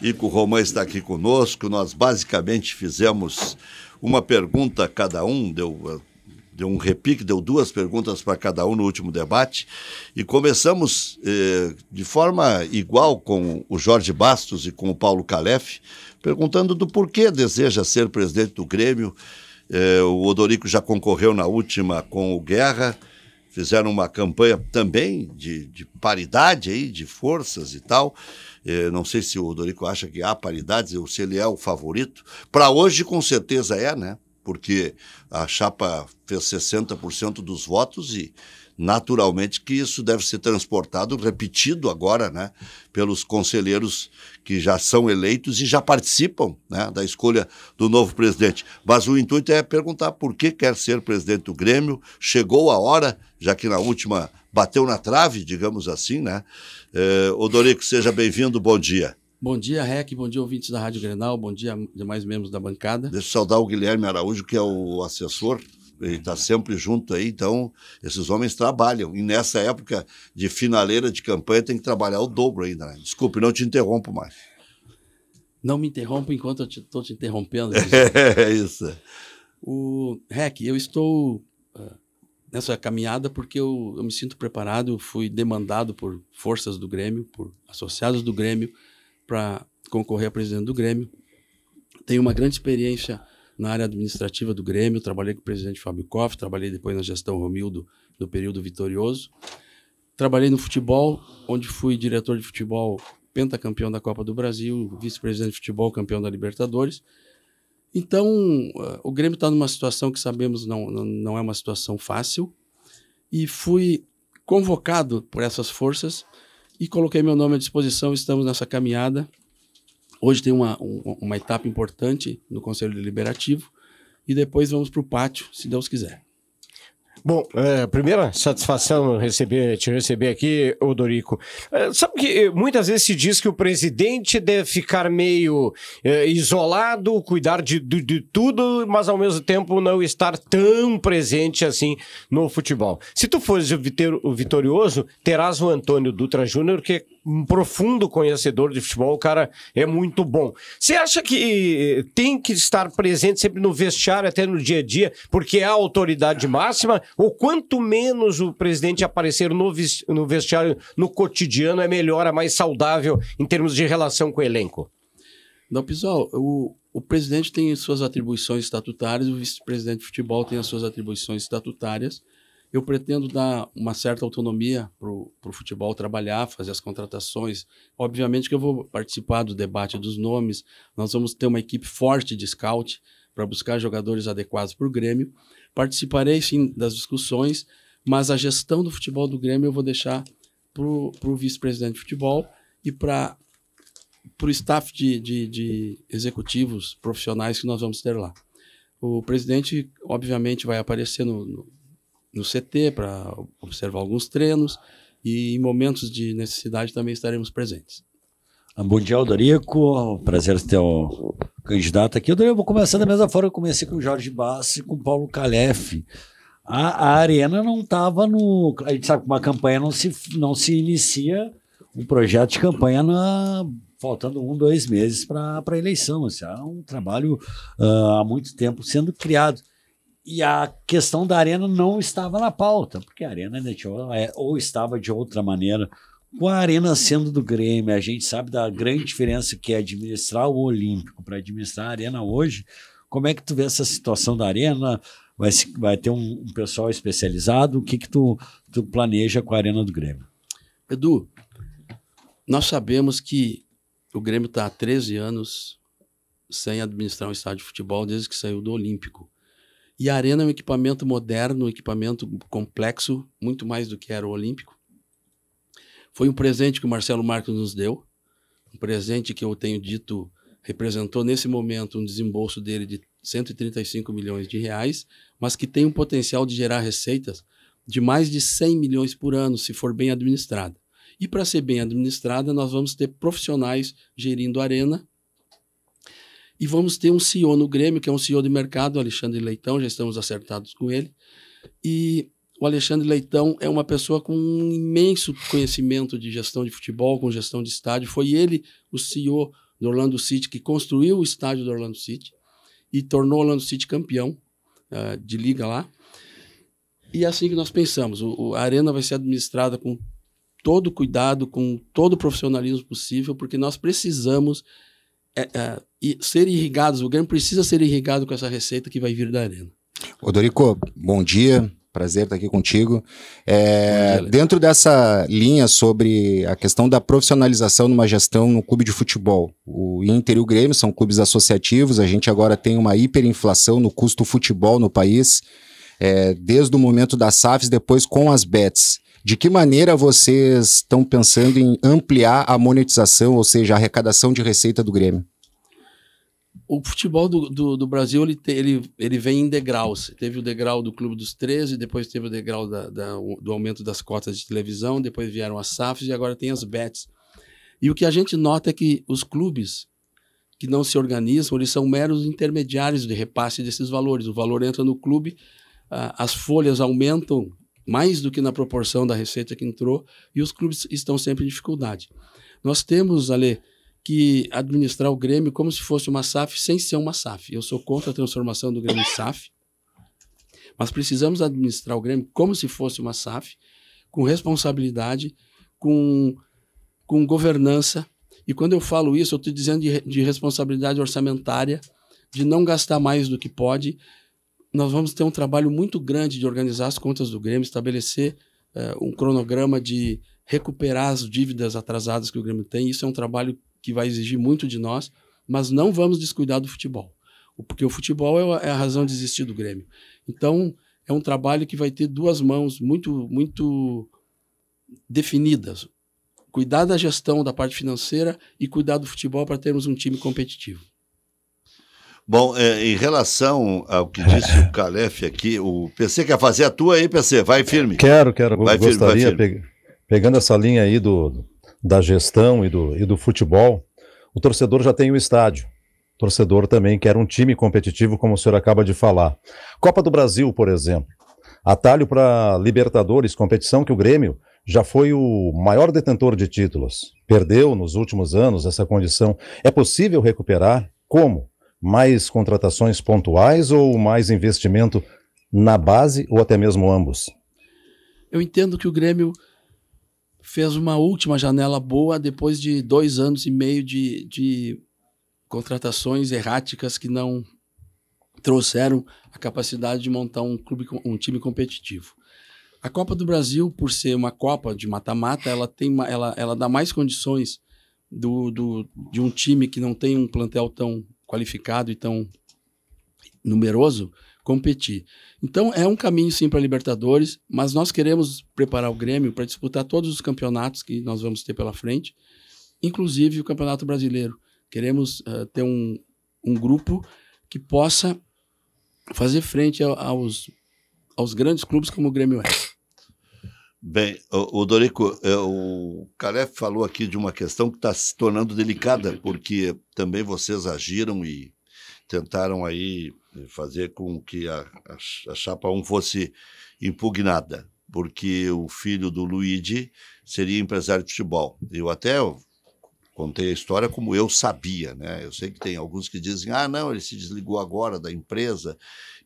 Ico Roman está aqui conosco. Nós basicamente fizemos uma pergunta a cada um, deu um repique, deu 2 perguntas para cada um no último debate, e começamos de forma igual com o Jorge Bastos e com o Paulo Calef, perguntando do porquê deseja ser presidente do Grêmio. O Odorico já concorreu na última com o Guerra, fizeram uma campanha também de paridade aí, de forças e tal. Não sei se o Odorico acha que há paridade ou se ele é o favorito. Para hoje, com certeza é, né? Porque a chapa fez 60% dos votos e, naturalmente, que isso deve ser transportado, repetido agora, né, pelos conselheiros que já são eleitos e já participam, né, da escolha do novo presidente. Mas o intuito é perguntar por que quer ser presidente do Grêmio. Chegou a hora, já que na última bateu na trave, digamos assim, né? Odorico, seja bem-vindo, bom dia. Bom dia, Rec, bom dia, ouvintes da Rádio Grenal, bom dia, demais membros da bancada. Deixa eu saudar o Guilherme Araújo, que é o assessor, ele está sempre junto aí, então esses homens trabalham. E nessa época de finaleira de campanha tem que trabalhar o dobro ainda, né? Desculpe, não te interrompo mais. Não me interrompa enquanto eu estou te interrompendo. É isso. Rec, eu estou nessa caminhada porque eu me sinto preparado, fui demandado por forças do Grêmio, por associados do Grêmio, para concorrer a presidente do Grêmio. Tenho uma grande experiência na área administrativa do Grêmio, trabalhei com o presidente Fábio Koff, trabalhei depois na gestão Romildo, no período vitorioso. Trabalhei no futebol, onde fui diretor de futebol, pentacampeão da Copa do Brasil, vice-presidente de futebol, campeão da Libertadores. Então, o Grêmio está numa situação que sabemos não é uma situação fácil, e fui convocado por essas forças e coloquei meu nome à disposição. Estamos nessa caminhada. Hoje tem uma etapa importante no Conselho Deliberativo e depois vamos para o pátio, se Deus quiser. Bom, primeira satisfação te receber aqui, Odorico. Sabe que muitas vezes se diz que o presidente deve ficar meio isolado, cuidar de tudo, mas ao mesmo tempo não estar tão presente assim no futebol. Se tu fores o vitorioso, terás o Antônio Dutra Júnior, que é um profundo conhecedor de futebol, o cara é muito bom. Você acha que tem que estar presente sempre no vestiário, até no dia a dia, porque é a autoridade máxima? Ou quanto menos o presidente aparecer no vestiário, no cotidiano, é melhor, é mais saudável em termos de relação com o elenco? Não, pessoal, o presidente tem suas atribuições estatutárias, o vice-presidente de futebol tem as suas atribuições estatutárias. Eu pretendo dar uma certa autonomia para o futebol trabalhar, fazer as contratações. Obviamente que eu vou participar do debate dos nomes, nós vamos ter uma equipe forte de scout para buscar jogadores adequados para o Grêmio. Participarei, sim, das discussões, mas a gestão do futebol do Grêmio eu vou deixar para o vice-presidente de futebol e para o staff de executivos profissionais que nós vamos ter lá. O presidente, obviamente, vai aparecer no CT para observar alguns treinos e em momentos de necessidade também estaremos presentes. Bom dia, Odorico. Prazer ter o candidato aqui. Odorico, eu vou começar da mesma forma que eu comecei com o Jorge Bastos e com o Paulo Calef. A Arena não estava no... A gente sabe que uma campanha não se inicia um projeto de campanha faltando 1, 2 meses para a eleição. Assim, é um trabalho há muito tempo sendo criado. E a questão da Arena não estava na pauta, porque a Arena ou estava de outra maneira. Com a Arena sendo do Grêmio, a gente sabe da grande diferença que é administrar o Olímpico para administrar a Arena hoje. Como é que tu vê essa situação da Arena? Vai ter um pessoal especializado? O que tu planeja com a Arena do Grêmio? Edu, nós sabemos que o Grêmio está há 13 anos sem administrar um estádio de futebol desde que saiu do Olímpico. E a Arena é um equipamento moderno, um equipamento complexo, muito mais do que era o Olímpico. Foi um presente que o Marcelo Marques nos deu, um presente que eu tenho dito representou nesse momento um desembolso dele de 135 milhões de reais, mas que tem um potencial de gerar receitas de mais de 100 milhões por ano, se for bem administrada. E para ser bem administrada, nós vamos ter profissionais gerindo a Arena e vamos ter um CEO no Grêmio, que é um CEO de mercado, o Alexandre Leitão, já estamos acertados com ele. E o Alexandre Leitão é uma pessoa com um imenso conhecimento de gestão de futebol, com gestão de estádio. Foi ele o CEO do Orlando City, que construiu o estádio do Orlando City e tornou o Orlando City campeão de liga lá. E é assim que nós pensamos. A arena vai ser administrada com todo o cuidado, com todo o profissionalismo possível, porque nós precisamos ser irrigados, o Grêmio precisa ser irrigado com essa receita que vai vir da arena. Ô Dorico, bom dia. Prazer estar aqui contigo. Dentro dessa linha sobre a questão da profissionalização numa gestão no clube de futebol, o Inter e o Grêmio são clubes associativos, a gente agora tem uma hiperinflação no custo futebol no país, desde o momento das SAFs, depois com as bets. De que maneira vocês estão pensando em ampliar a monetização, ou seja, a arrecadação de receita do Grêmio? O futebol do Brasil ele vem em degraus. Teve o degrau do Clube dos 13, depois teve o degrau do aumento das cotas de televisão, depois vieram as SAFs e agora tem as bets. E o que a gente nota é que os clubes que não se organizam, eles são meros intermediários de repasse desses valores. O valor entra no clube, as folhas aumentam mais do que na proporção da receita que entrou e os clubes estão sempre em dificuldade. Nós temos, Ale, que administrar o Grêmio como se fosse uma SAF sem ser uma SAF. Eu sou contra a transformação do Grêmio em SAF, mas precisamos administrar o Grêmio como se fosse uma SAF, com responsabilidade, com governança. E quando eu falo isso, eu estou dizendo de responsabilidade orçamentária, de não gastar mais do que pode. Nós vamos ter um trabalho muito grande de organizar as contas do Grêmio, estabelecer um cronograma de recuperar as dívidas atrasadas que o Grêmio tem. Isso é um trabalho que vai exigir muito de nós, mas não vamos descuidar do futebol, porque o futebol é a razão de existir do Grêmio. Então, é um trabalho que vai ter duas mãos muito, muito definidas. Cuidar da gestão da parte financeira e cuidar do futebol para termos um time competitivo. Bom, em relação ao que disse o Calef aqui, o PC quer fazer a tua aí, PC, vai firme. Quero, vai gostaria, firme. Pegando essa linha aí da gestão e do futebol, o torcedor já tem o estádio. O torcedor também quer um time competitivo, como o senhor acaba de falar. Copa do Brasil, por exemplo. Atalho para Libertadores, competição que o Grêmio já foi o maior detentor de títulos. Perdeu nos últimos anos essa condição. É possível recuperar? Como? Mais contratações pontuais ou mais investimento na base ou até mesmo ambos? Eu entendo que o Grêmio fez uma última janela boa depois de 2 anos e meio de contratações erráticas que não trouxeram a capacidade de montar um time competitivo. A Copa do Brasil, por ser uma Copa de mata-mata, ela dá mais condições de um time que não tem um plantel tão qualificado e tão numeroso competir. Então é um caminho sim para a Libertadores, mas nós queremos preparar o Grêmio para disputar todos os campeonatos que nós vamos ter pela frente, inclusive o Campeonato Brasileiro. Queremos ter um grupo que possa fazer frente aos grandes clubes como o Grêmio é. Bem, o Dorico, o Calef falou aqui de uma questão que está se tornando delicada, porque também vocês agiram e tentaram aí fazer com que a chapa 1 fosse impugnada, porque o filho do Luigi seria empresário de futebol. Eu até contei a história como eu sabia, né? Eu sei que tem alguns que dizem, não, ele se desligou agora da empresa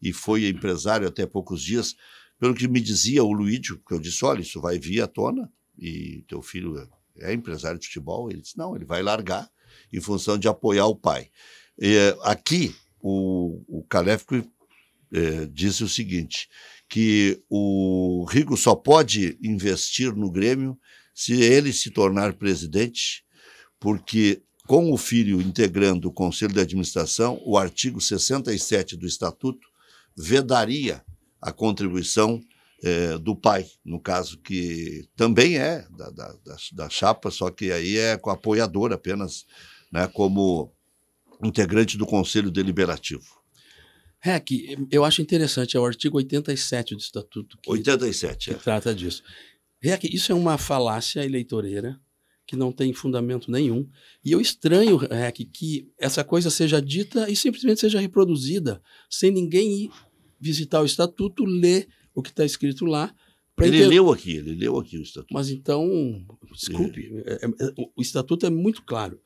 e foi empresário até poucos dias. Pelo que me dizia o Luigi, porque eu disse, olha, isso vai vir à tona e teu filho é empresário de futebol. Ele disse, não, ele vai largar em função de apoiar o pai. Aqui, o Calef disse o seguinte, que o Rigo só pode investir no Grêmio se ele se tornar presidente, porque com o filho integrando o Conselho de Administração, o artigo 67 do Estatuto vedaria a contribuição do pai, no caso que também é da chapa, só que aí é com apoiador apenas, né, como integrante do Conselho Deliberativo. Que eu acho interessante, é o artigo 87 do Estatuto que 87, trata disso. Isso é uma falácia eleitoreira que não tem fundamento nenhum, e eu estranho, que essa coisa seja dita e simplesmente seja reproduzida, sem ninguém ir visitar o Estatuto, ler o que está escrito lá. Ele leu aqui o Estatuto. Mas então, desculpe, o Estatuto é muito claro.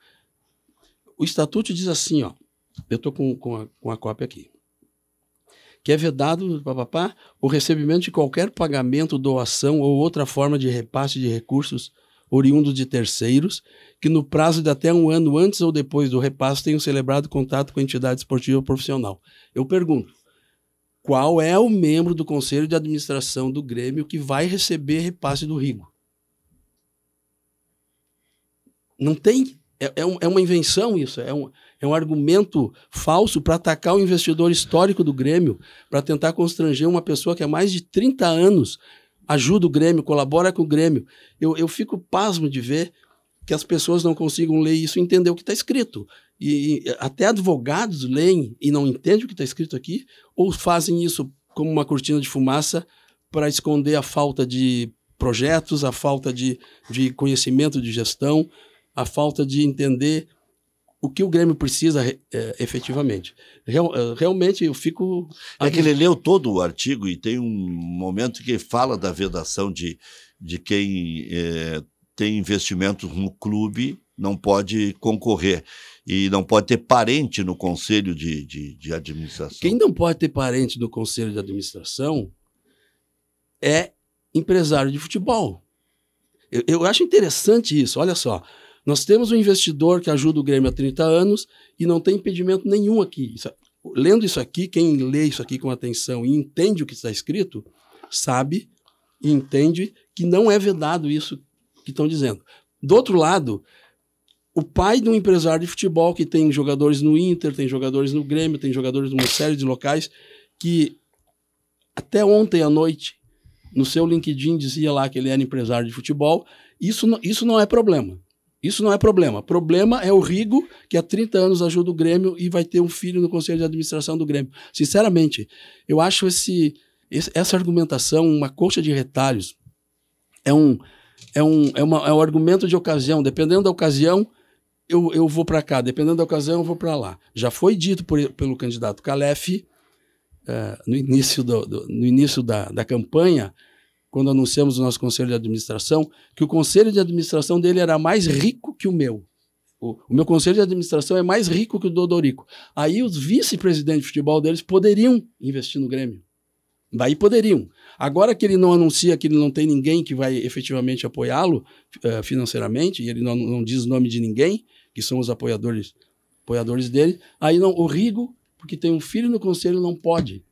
O estatuto diz assim, ó, eu estou com a cópia aqui, que é vedado, papapá, o recebimento de qualquer pagamento, doação ou outra forma de repasse de recursos oriundos de terceiros, que no prazo de até 1 ano antes ou depois do repasse tenham celebrado contato com a entidade esportiva ou profissional. Eu pergunto, qual é o membro do Conselho de Administração do Grêmio que vai receber repasse do Rigo? Não tem. É uma invenção isso, é um argumento falso para atacar o investidor histórico do Grêmio, para tentar constranger uma pessoa que há mais de 30 anos ajuda o Grêmio, colabora com o Grêmio. Eu fico pasmo de ver que as pessoas não consigam ler isso e entender o que está escrito. E até advogados leem e não entendem o que está escrito aqui, ou fazem isso como uma cortina de fumaça para esconder a falta de projetos, a falta de conhecimento de gestão, a falta de entender o que o Grêmio precisa efetivamente. Realmente eu fico... É que ele leu todo o artigo e tem um momento que fala da vedação de quem tem investimentos no clube, não pode concorrer e não pode ter parente no conselho de administração. Quem não pode ter parente no conselho de administração é empresário de futebol. Eu acho interessante isso, olha só. Nós temos um investidor que ajuda o Grêmio há 30 anos e não tem impedimento nenhum aqui. Lendo isso aqui, quem lê isso aqui com atenção e entende o que está escrito, sabe e entende que não é vedado isso que estão dizendo. Do outro lado, o pai de um empresário de futebol que tem jogadores no Inter, tem jogadores no Grêmio, tem jogadores numa série de locais, que até ontem à noite, no seu LinkedIn, dizia lá que ele era empresário de futebol. Isso não é problema. Isso não é problema. Problema é o Rigo, que há 30 anos ajuda o Grêmio e vai ter um filho no Conselho de Administração do Grêmio. Sinceramente, eu acho essa argumentação uma coxa de retalhos. É um argumento de ocasião. Dependendo da ocasião, eu vou para cá. Dependendo da ocasião, eu vou para lá. Já foi dito pelo candidato Calef, no início da campanha, quando anunciamos o nosso Conselho de Administração, que o Conselho de Administração dele era mais rico que o meu. O meu Conselho de Administração é mais rico que o do Odorico. Aí os vice-presidentes de futebol deles poderiam investir no Grêmio. Daí poderiam. Agora que ele não anuncia que ele não tem ninguém que vai efetivamente apoiá-lo financeiramente, e ele não diz o nome de ninguém, que são os apoiadores dele, aí não, o Rigo, porque tem um filho no Conselho, não pode.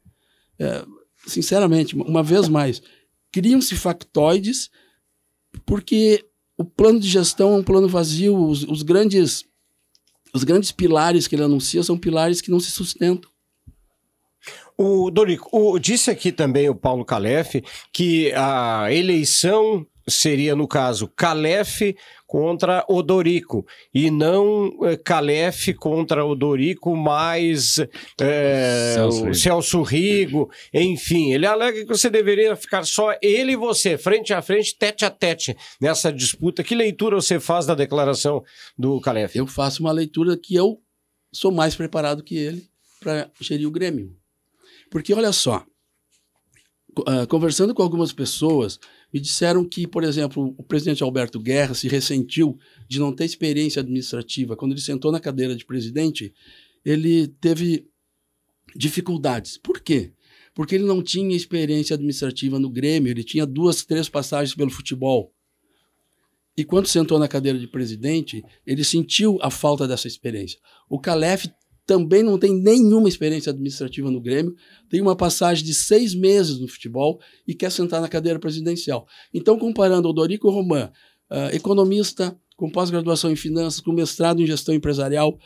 Sinceramente, uma vez mais, criam-se factoides porque o plano de gestão é um plano vazio. Os grandes pilares que ele anuncia são pilares que não se sustentam. O Dorico, disse aqui também o Paulo Calef que a eleição seria, no caso, Calef contra Odorico, e não Calef contra Odorico mais Celso Rigo, enfim. Ele alega que você deveria ficar só ele e você, frente a frente, tete a tete, nessa disputa. Que leitura você faz da declaração do Calef? Eu faço uma leitura que eu sou mais preparado que ele para gerir o Grêmio. Porque, olha só, conversando com algumas pessoas, me disseram que, por exemplo, o presidente Alberto Guerra se ressentiu de não ter experiência administrativa. Quando ele sentou na cadeira de presidente, ele teve dificuldades. Por quê? Porque ele não tinha experiência administrativa no Grêmio, ele tinha 2, 3 passagens pelo futebol. E quando sentou na cadeira de presidente, ele sentiu a falta dessa experiência. O Calef também não tem nenhuma experiência administrativa no Grêmio, tem uma passagem de 6 meses no futebol e quer sentar na cadeira presidencial. Então, comparando o Odorico Roman, economista com pós-graduação em finanças, com mestrado em gestão empresarial,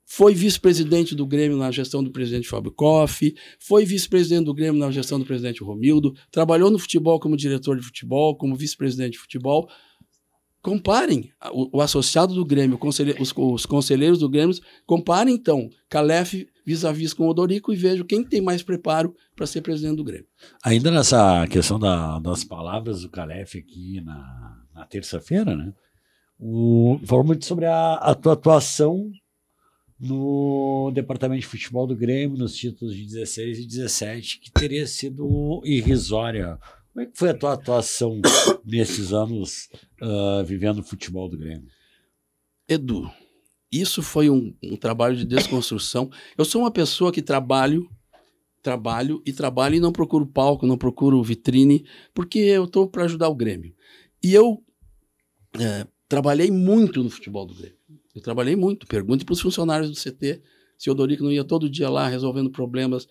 foi vice-presidente do Grêmio na gestão do presidente Fábio Koff, foi vice-presidente do Grêmio na gestão do presidente Romildo, trabalhou no futebol como diretor de futebol, como vice-presidente de futebol. Comparem o associado do Grêmio, os conselheiros do Grêmio, comparem então Calef vis-a-vis com o Odorico e vejam quem tem mais preparo para ser presidente do Grêmio. Ainda nessa questão das palavras do Calef aqui na terça-feira, né? Falou muito sobre a tua atuação no departamento de futebol do Grêmio, nos títulos de 16 e 17, que teria sido irrisória. Como é que foi a tua atuação nesses anos vivendo o futebol do Grêmio? Edu, isso foi um trabalho de desconstrução. Eu sou uma pessoa que trabalho e não procuro palco, não procuro vitrine, porque eu estou para ajudar o Grêmio. E eu trabalhei muito no futebol do Grêmio. Eu trabalhei muito. Pergunte para os funcionários do CT se o Odorico não ia todo dia lá resolvendo problemas.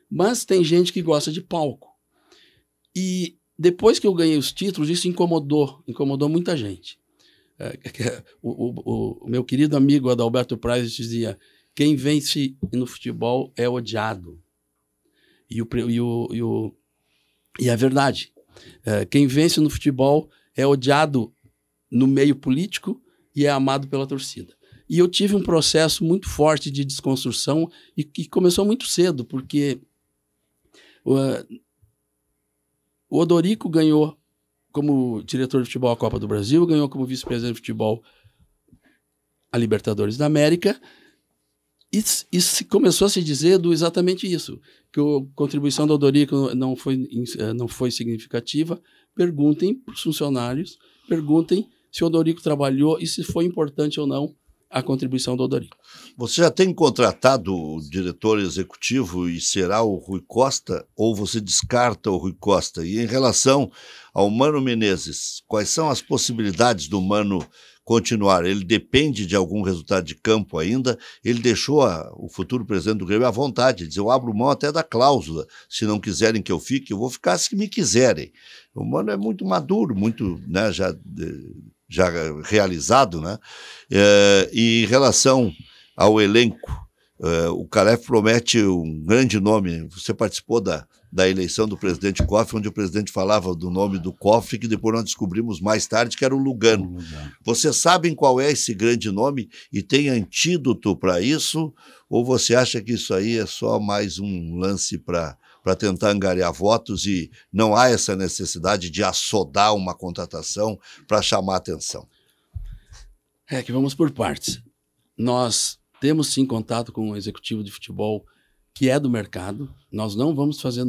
Mas tem gente que gosta de palco. E depois que eu ganhei os títulos, isso incomodou muita gente. O meu querido amigo Adalberto Praz dizia: quem vence no futebol é odiado. E é verdade. Quem vence no futebol é odiado no meio político e é amado pela torcida. E eu tive um processo muito forte de desconstrução e que começou muito cedo, porque o Odorico ganhou como diretor de futebol a Copa do Brasil, ganhou como vice-presidente de futebol a Libertadores da América, e começou a se dizer exatamente isso, que a contribuição do Odorico não foi significativa. Perguntem para os funcionários, perguntem se o Odorico trabalhou e se foi importante ou não a contribuição do Odorico. Você já tem contratado o diretor executivo e será o Rui Costa, ou você descarta o Rui Costa? E em relação ao Mano Menezes, quais são as possibilidades do Mano continuar? Ele depende de algum resultado de campo ainda? Ele deixou o futuro presidente do Grêmio à vontade, diz: eu abro mão até da cláusula, se não quiserem que eu fique, eu vou ficar se me quiserem. O Mano é muito maduro, muito, né, já realizado, né? E em relação ao elenco, o Calef promete um grande nome. Você participou da eleição do presidente Koff, onde o presidente falava do nome do Koff, que depois nós descobrimos mais tarde que era o Lugano. Vocês sabem qual é esse grande nome e tem antídoto para isso? Ou você acha que isso aí é só mais um lance para tentar angariar votos e não há essa necessidade de assodar uma contratação para chamar atenção? Que vamos por partes. Nós temos sim contato com o executivo de futebol que é do mercado. Nós não vamos fazer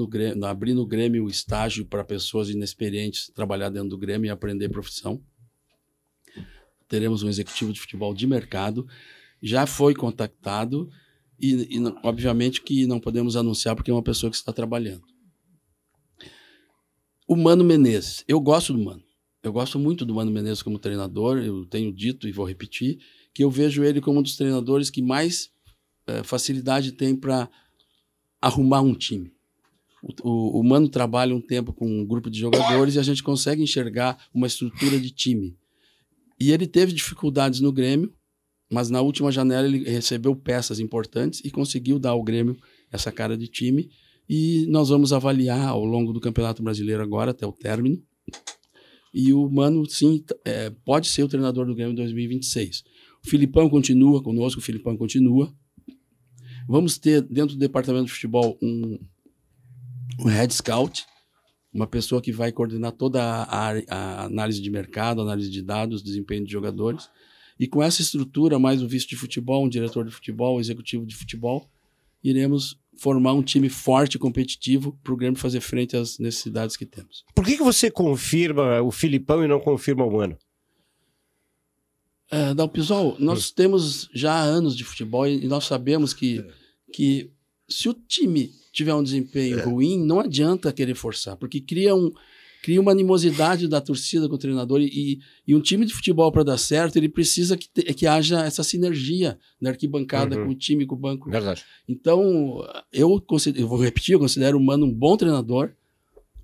abrir no Grêmio o estágio para pessoas inexperientes trabalhar dentro do Grêmio e aprender profissão. Teremos um executivo de futebol de mercado. Já foi contactado e obviamente que não podemos anunciar porque é uma pessoa que está trabalhando. O Mano Menezes. Eu gosto do Mano. Eu gosto muito do Mano Menezes como treinador. Eu tenho dito e vou repetir que eu vejo ele como um dos treinadores que mais facilidade tem para arrumar um time. O Mano trabalha um tempo com um grupo de jogadores e a gente consegue enxergar uma estrutura de time. E ele teve dificuldades no Grêmio, mas na última janela ele recebeu peças importantes e conseguiu dar ao Grêmio essa cara de time. E nós vamos avaliar ao longo do Campeonato Brasileiro agora, até o término. E o Mano, sim, pode ser o treinador do Grêmio em 2026. O Filipão continua conosco, o Filipão continua. Vamos ter dentro do departamento de futebol um head scout, uma pessoa que vai coordenar toda a análise de mercado, análise de dados, desempenho de jogadores. E com essa estrutura, mais um vice de futebol, um diretor de futebol, um executivo de futebol, iremos formar um time forte e competitivo para o Grêmio fazer frente às necessidades que temos. Por que você confirma o Filipão e não confirma o Mano? Dalpisol, nós temos já anos de futebol e nós sabemos que se o time tiver um desempenho ruim, não adianta querer forçar, porque cria uma animosidade da torcida com o treinador e um time de futebol, para dar certo, ele precisa que haja essa sinergia na arquibancada com o time, com o banco. Verdade. Então, eu vou repetir, eu considero o Mano um bom treinador,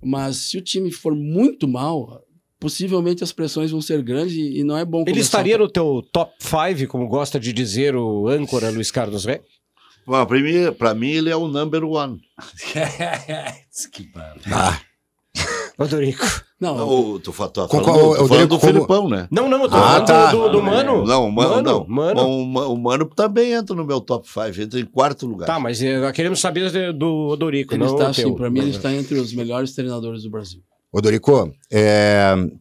mas se o time for muito mal, possivelmente as pressões vão ser grandes e não é bom. Ele estaria no teu top 5, como gosta de dizer o âncora Luiz Carlos Ré? Bom, para mim ele é o number one. Que Odorico. Não, tu falando do Filipão, né? Não, eu tô falando do Mano. Não, o Mano não. Mano. O Mano também entra no meu top 5, entra em quarto lugar. Tá, mas queremos saber do Odorico. Ele não está, sim, para mim ele está entre os melhores treinadores do Brasil. Odorico,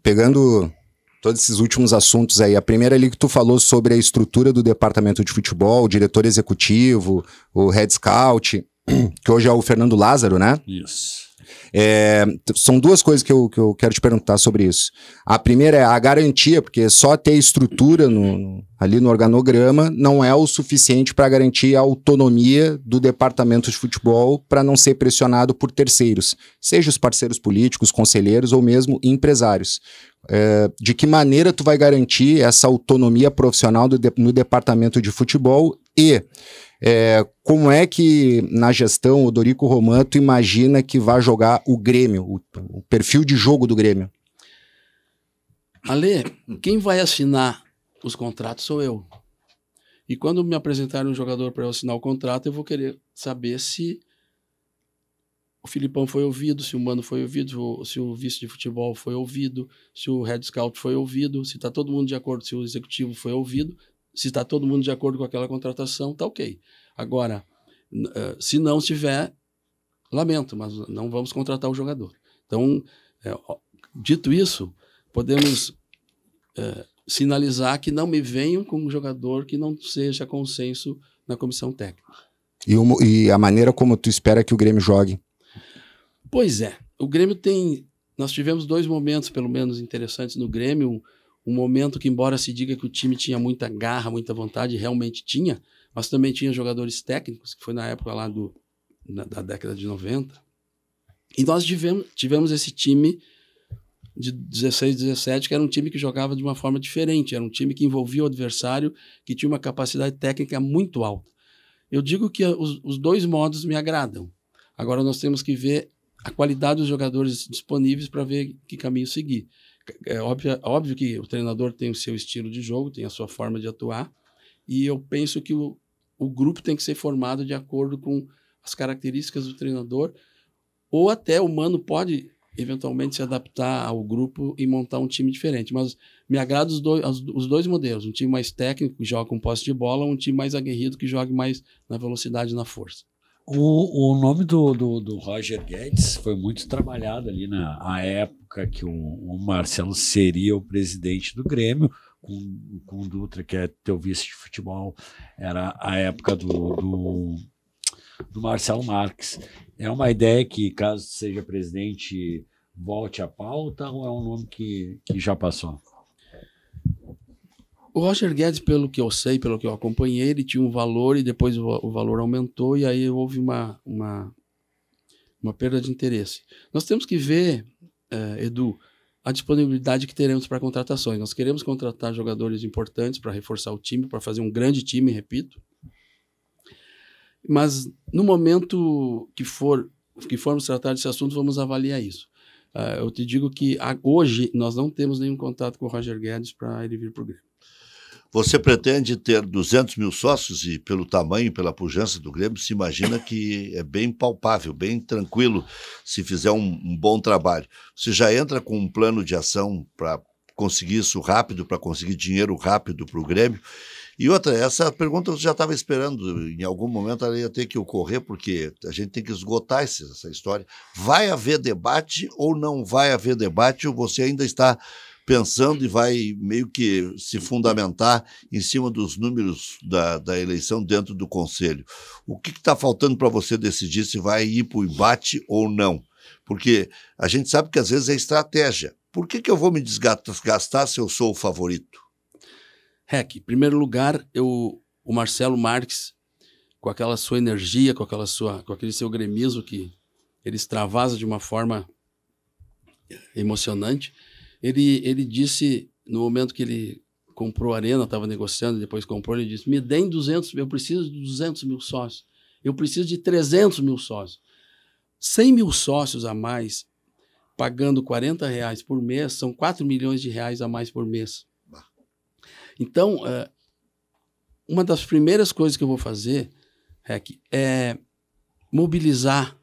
pegando todos esses últimos assuntos aí, a primeira ali que tu falou sobre a estrutura do departamento de futebol, o diretor executivo, o head scout, que hoje é o Fernando Lázaro, né? Isso. São duas coisas que eu quero te perguntar sobre isso. A primeira é a garantia, porque só ter estrutura ali no organograma não é o suficiente para garantir a autonomia do departamento de futebol para não ser pressionado por terceiros, seja os parceiros políticos, conselheiros ou mesmo empresários. De que maneira tu vai garantir essa autonomia profissional no departamento de futebol e como é que na gestão o Dorico Roman tu imagina que vai jogar o Grêmio, o perfil de jogo do Grêmio? Ale, quem vai assinar os contratos sou eu. E quando me apresentarem um jogador para eu assinar o contrato, eu vou querer saber se o Filipão foi ouvido, se o Mano foi ouvido, se o vice de futebol foi ouvido, se o head scout foi ouvido, se está todo mundo de acordo, se o executivo foi ouvido. Se está todo mundo de acordo com aquela contratação, tá ok. Agora, se não estiver, lamento, mas não vamos contratar o jogador. Então, dito isso, podemos sinalizar que não me venham com um jogador que não seja consenso na comissão técnica. E a maneira como tu espera que o Grêmio jogue? Pois é, o Grêmio tem... Nós tivemos 2 momentos, pelo menos, interessantes no Grêmio. Um momento que, embora se diga que o time tinha muita garra, muita vontade, realmente tinha, mas também tinha jogadores técnicos, que foi na época lá da década de 90. E nós tivemos esse time de 16, 17, que era um time que jogava de uma forma diferente, era um time que envolvia o adversário, que tinha uma capacidade técnica muito alta. Eu digo que os 2 modos me agradam. Agora nós temos que ver a qualidade dos jogadores disponíveis para ver que caminho seguir. É óbvio que o treinador tem o seu estilo de jogo, tem a sua forma de atuar, e eu penso que o grupo tem que ser formado de acordo com as características do treinador, ou até o Mano pode eventualmente se adaptar ao grupo e montar um time diferente. Mas me agrada os dois modelos, um time mais técnico que joga com posse de bola, um time mais aguerrido que joga mais na velocidade e na força. O nome do Roger Guedes foi muito trabalhado ali na época que o Marcelo seria o presidente do Grêmio, com o Dutra, que é teu vice de futebol, era a época do Marcelo Marques. É uma ideia que, caso seja presidente, volte à pauta, ou é um nome que já passou? O Roger Guedes, pelo que eu sei, pelo que eu acompanhei, ele tinha um valor e depois o valor aumentou e aí houve uma perda de interesse. Nós temos que ver, Edu, a disponibilidade que teremos para contratações. Nós queremos contratar jogadores importantes para reforçar o time, para fazer um grande time, repito. Mas no momento que formos tratar desse assunto, vamos avaliar isso. Eu te digo que hoje nós não temos nenhum contato com o Roger Guedes para ele vir para o Grêmio. Você pretende ter 200 mil sócios e pelo tamanho e pela pujança do Grêmio, se imagina que é bem palpável, bem tranquilo se fizer um bom trabalho. Você já entra com um plano de ação para conseguir isso rápido, para conseguir dinheiro rápido para o Grêmio? E outra, essa pergunta eu já estava esperando, em algum momento ela ia ter que ocorrer, porque a gente tem que esgotar essa história. Vai haver debate ou não vai haver debate, ou você ainda está pensando e vai meio que se fundamentar em cima dos números da eleição dentro do Conselho? O que está faltando para você decidir se vai ir para o embate ou não? Porque a gente sabe que às vezes é estratégia. Por que eu vou me desgastar se eu sou o favorito? Rec, em primeiro lugar, o Marcelo Marques, com aquela sua energia, com aquele seu gremismo que ele extravasa de uma forma emocionante, ele disse, no momento que ele comprou a Arena, estava negociando, depois comprou, ele disse, me deem 200, eu preciso de 200 mil sócios, eu preciso de 300 mil sócios. 100 mil sócios a mais, pagando R$40 por mês, são 4 milhões de reais a mais por mês. Então, uma das primeiras coisas que eu vou fazer, Rec, é mobilizar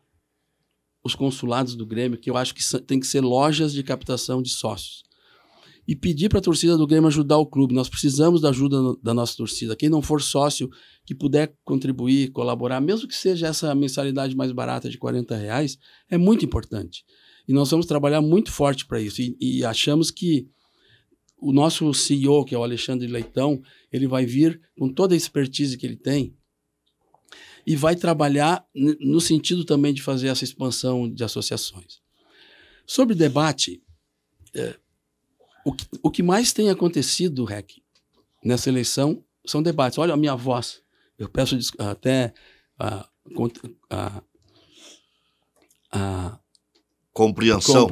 os consulados do Grêmio, que eu acho que tem que ser lojas de captação de sócios. E pedir para a torcida do Grêmio ajudar o clube. Nós precisamos da ajuda da nossa torcida. Quem não for sócio, que puder contribuir, colaborar, mesmo que seja essa mensalidade mais barata de R$40, é muito importante. E nós vamos trabalhar muito forte para isso. E achamos que o nosso CEO, que é o Alexandre Leitão, ele vai vir com toda a expertise que ele tem. e vai trabalhar no sentido também de fazer essa expansão de associações. Sobre debate, o que mais tem acontecido, Rec, nessa eleição são debates. Olha a minha voz. Eu peço até a compreensão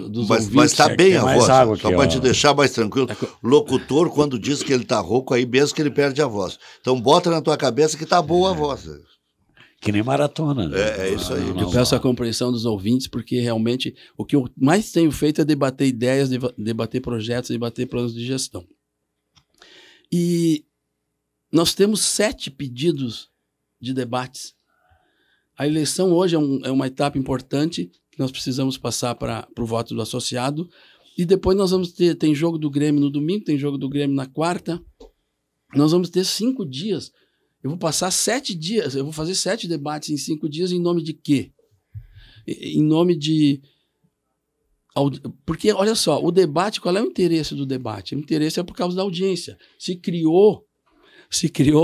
dos mas ouvintes. está bem a voz, água só aqui, para ó. te deixar mais tranquilo. Locutor, quando diz que ele está rouco, aí mesmo que ele perde a voz. Então bota na tua cabeça que está boa a voz. Que nem maratona. Né? É isso aí. Eu peço a compreensão dos ouvintes, porque realmente o que eu mais tenho feito é debater ideias, debater projetos, debater planos de gestão. E nós temos 7 pedidos de debates. A eleição hoje é uma etapa importante que nós precisamos passar para o voto do associado. E depois nós vamos tem jogo do Grêmio no domingo, tem jogo do Grêmio na quarta. Nós vamos ter 5 dias. Eu vou passar 7 dias, eu vou fazer 7 debates em 5 dias em nome de quê? Em nome de... Porque, olha só, o debate, qual é o interesse do debate? O interesse é por causa da audiência. Se criou,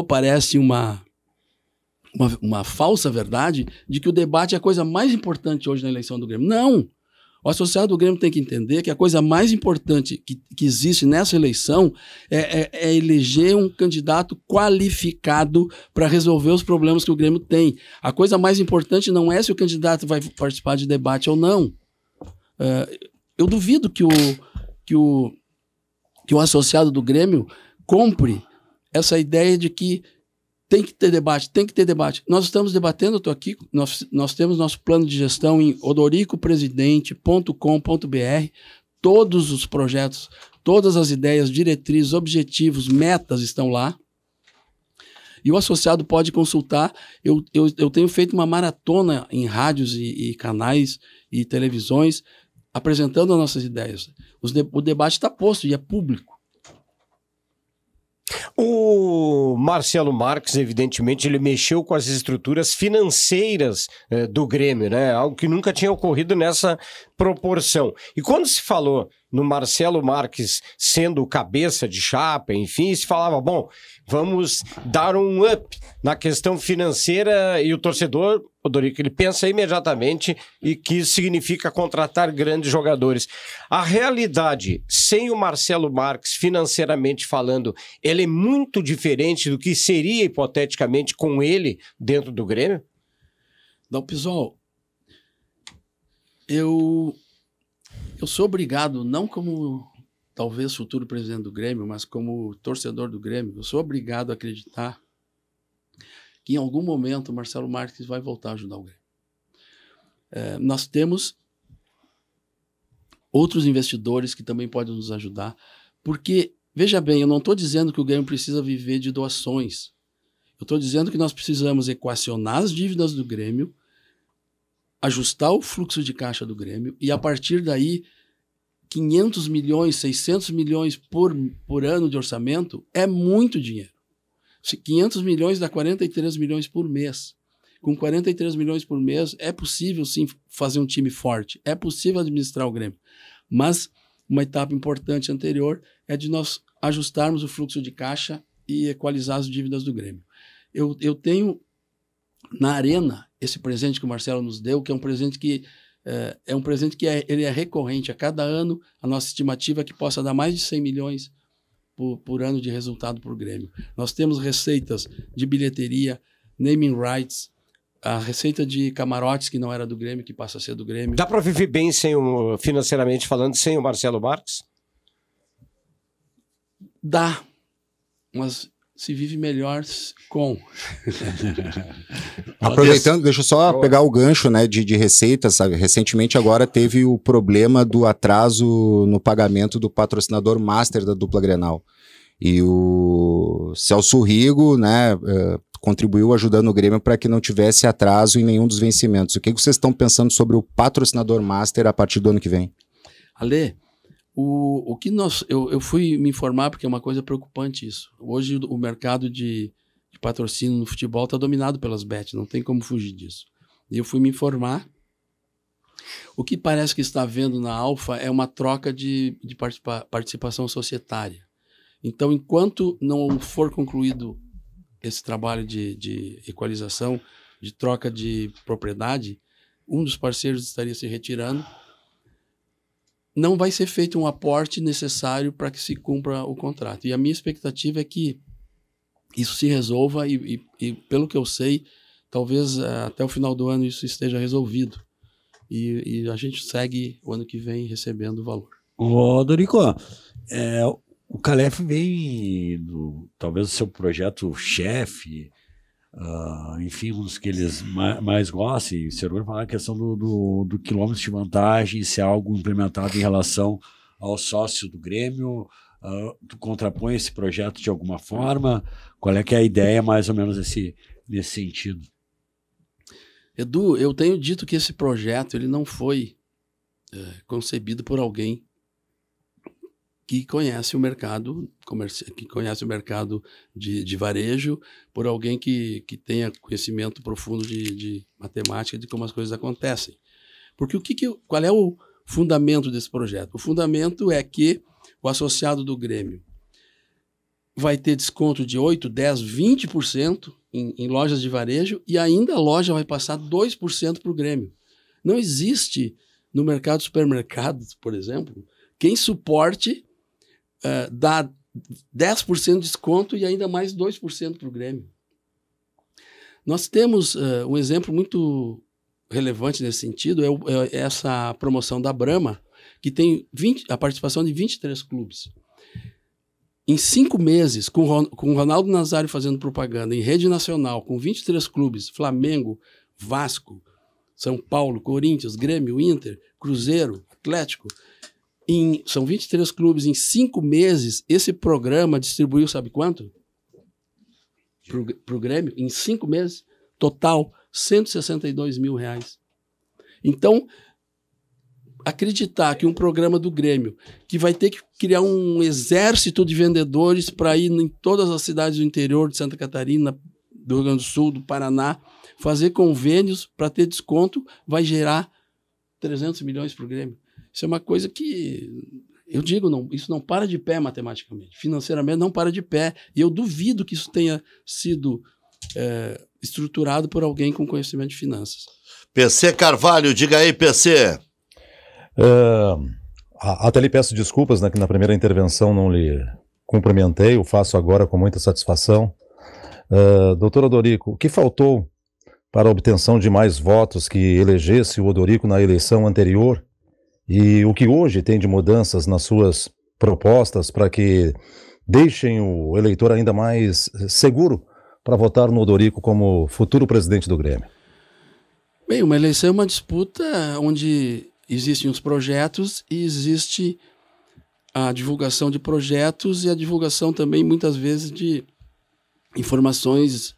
parece uma falsa verdade de que o debate é a coisa mais importante hoje na eleição do Grêmio. Não! O associado do Grêmio tem que entender que a coisa mais importante que existe nessa eleição é eleger um candidato qualificado para resolver os problemas que o Grêmio tem. A coisa mais importante não é se o candidato vai participar de debate ou não. Eu duvido que o associado do Grêmio compre essa ideia de que tem que ter debate. Nós estamos debatendo, eu estou aqui, nós temos nosso plano de gestão em odoricopresidente.com.br, todos os projetos, todas as ideias, diretrizes, objetivos, metas estão lá. E o associado pode consultar. Eu tenho feito uma maratona em rádios e canais e televisões apresentando as nossas ideias. O debate está posto e é público. O Marcelo Marques, evidentemente, ele mexeu com as estruturas financeiras do Grêmio, né? Algo que nunca tinha ocorrido nessa proporção. E quando se falou no Marcelo Marques sendo cabeça de chapa, enfim, se falava, bom, vamos dar um up na questão financeira, e o torcedor, Odorico, ele pensa imediatamente e que isso significa contratar grandes jogadores. A realidade, sem o Marcelo Marques, financeiramente falando, ela é muito diferente do que seria, hipoteticamente, com ele dentro do Grêmio? Não, Pisol, eu sou obrigado, não como talvez futuro presidente do Grêmio, mas como torcedor do Grêmio, eu sou obrigado a acreditar que em algum momento o Marcelo Marques vai voltar a ajudar o Grêmio. Nós temos outros investidores que também podem nos ajudar, porque, veja bem, eu não estou dizendo que o Grêmio precisa viver de doações. Eu estou dizendo que nós precisamos equacionar as dívidas do Grêmio, ajustar o fluxo de caixa do Grêmio e, a partir daí, 500 milhões, 600 milhões por ano de orçamento é muito dinheiro. 500 milhões dá 43 milhões por mês. Com 43 milhões por mês, é possível, sim, fazer um time forte. É possível administrar o Grêmio. Mas uma etapa importante anterior é de nós ajustarmos o fluxo de caixa e equalizar as dívidas do Grêmio. Eu tenho na Arena esse presente que o Marcelo nos deu, que é um presente que ele é recorrente. A cada ano, a nossa estimativa é que possa dar mais de 100 milhões por ano de resultado para o Grêmio. Nós temos receitas de bilheteria, naming rights, a receita de camarotes, que não era do Grêmio, que passa a ser do Grêmio. Dá para viver bem financeiramente falando, sem o Marcelo Marques? Dá, mas se vive melhor com. Aproveitando, deixa eu só pegar o gancho, né, de receitas, sabe? Recentemente agora teve o problema do atraso no pagamento do patrocinador master da dupla Grenal. E o Celso Rigo, né, contribuiu ajudando o Grêmio para que não tivesse atraso em nenhum dos vencimentos. O que vocês estão pensando sobre o patrocinador master a partir do ano que vem? Ale, o que eu fui me informar, porque é uma coisa preocupante isso. Hoje o mercado de patrocínio no futebol está dominado pelas bets, não tem como fugir disso. E eu fui me informar. O que parece que está havendo na Alfa é uma troca de participação societária. Então, enquanto não for concluído esse trabalho de equalização, de troca de propriedade, um dos parceiros estaria se retirando, não vai ser feito um aporte necessário para que se cumpra o contrato. E a minha expectativa é que isso se resolva e pelo que eu sei, talvez até o final do ano isso esteja resolvido. E a gente segue o ano que vem recebendo o valor. Ô, Dorico, o Calef vem talvez o seu projeto chefe, enfim, um dos que eles mais gostam, e o senhor vai falar a questão do quilômetro de vantagem, se é algo implementado em relação ao sócio do Grêmio. Tu contrapõe esse projeto de alguma forma? Qual é que é a ideia mais ou menos nesse sentido? Edu, eu tenho dito que esse projeto ele não foi concebido por alguém que conhece o mercado que conhece o mercado de varejo, por alguém que tenha conhecimento profundo de matemática, de como as coisas acontecem. Porque qual é o fundamento desse projeto? O fundamento é que o associado do Grêmio vai ter desconto de 8%, 10%, 20% em lojas de varejo e ainda a loja vai passar 2% para o Grêmio. Não existe no mercado de supermercados, por exemplo, quem suporte dar 10% de desconto e ainda mais 2% para o Grêmio. Nós temos um exemplo muito relevante nesse sentido, é essa promoção da Brahma, que tem a participação de 23 clubes. Em 5 meses, com o Ronaldo Nazário fazendo propaganda em rede nacional, com 23 clubes, Flamengo, Vasco, São Paulo, Corinthians, Grêmio, Inter, Cruzeiro, Atlético, são 23 clubes em 5 meses, esse programa distribuiu sabe quanto? Para o Grêmio, em 5 meses, total, R$162 mil. Então, acreditar que um programa do Grêmio, que vai ter que criar um exército de vendedores para ir em todas as cidades do interior de Santa Catarina, do Rio Grande do Sul, do Paraná, fazer convênios para ter desconto, vai gerar 300 milhões para o Grêmio. Isso é uma coisa que, eu digo, isso não para de pé matematicamente. Financeiramente não para de pé. E eu duvido que isso tenha sido estruturado por alguém com conhecimento de finanças. PC Carvalho, diga aí, PC. Até lhe peço desculpas, né, que na primeira intervenção não lhe cumprimentei, o faço agora com muita satisfação. Doutor Odorico, o que faltou para a obtenção de mais votos que elegesse o Odorico na eleição anterior e o que hoje tem de mudanças nas suas propostas para que deixem o eleitor ainda mais seguro para votar no Odorico como futuro presidente do Grêmio? Bem, uma eleição é uma disputa onde existem os projetos e existe a divulgação de projetos e a divulgação também, muitas vezes, de informações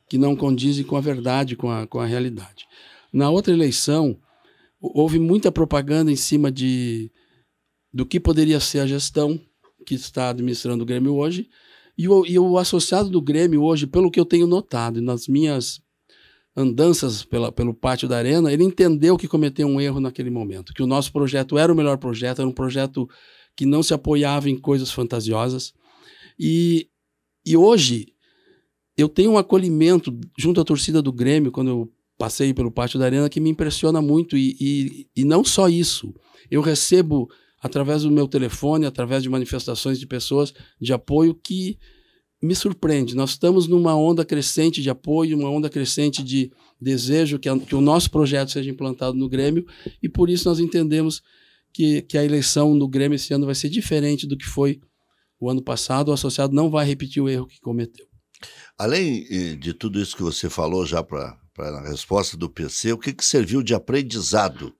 que não condizem com a verdade, com a realidade. Na outra eleição, houve muita propaganda em cima do que poderia ser a gestão que está administrando o Grêmio hoje, e o associado do Grêmio hoje, pelo que eu tenho notado, nas minhas andanças pelo pátio da Arena, ele entendeu que cometeu um erro naquele momento, que o nosso projeto era o melhor projeto, era um projeto que não se apoiava em coisas fantasiosas, e hoje eu tenho um acolhimento junto à torcida do Grêmio, quando eu passei pelo pátio da Arena, que me impressiona muito, e não só isso, eu recebo, através do meu telefone, através de manifestações de pessoas de apoio, que me surpreende. Nós estamos numa onda crescente de apoio, uma onda crescente de desejo que o nosso projeto seja implantado no Grêmio, e por isso nós entendemos que a eleição no Grêmio esse ano vai ser diferente do que foi o ano passado. O associado não vai repetir o erro que cometeu. Além de tudo isso que você falou já para a resposta do PC, o que serviu de aprendizado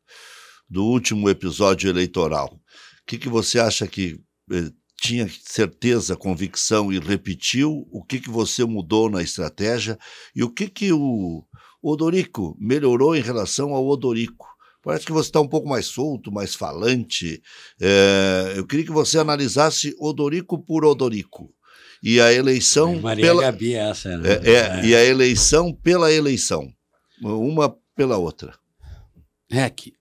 do último episódio eleitoral? O que você acha que tinha certeza, convicção e repetiu? O que você mudou na estratégia? E o que o Odorico melhorou em relação ao Odorico? Parece que você está um pouco mais solto, mais falante. Eu queria que você analisasse Odorico por Odorico. E a eleição Maria Gabi é essa, né? E a eleição pela eleição. Uma pela outra. Rec,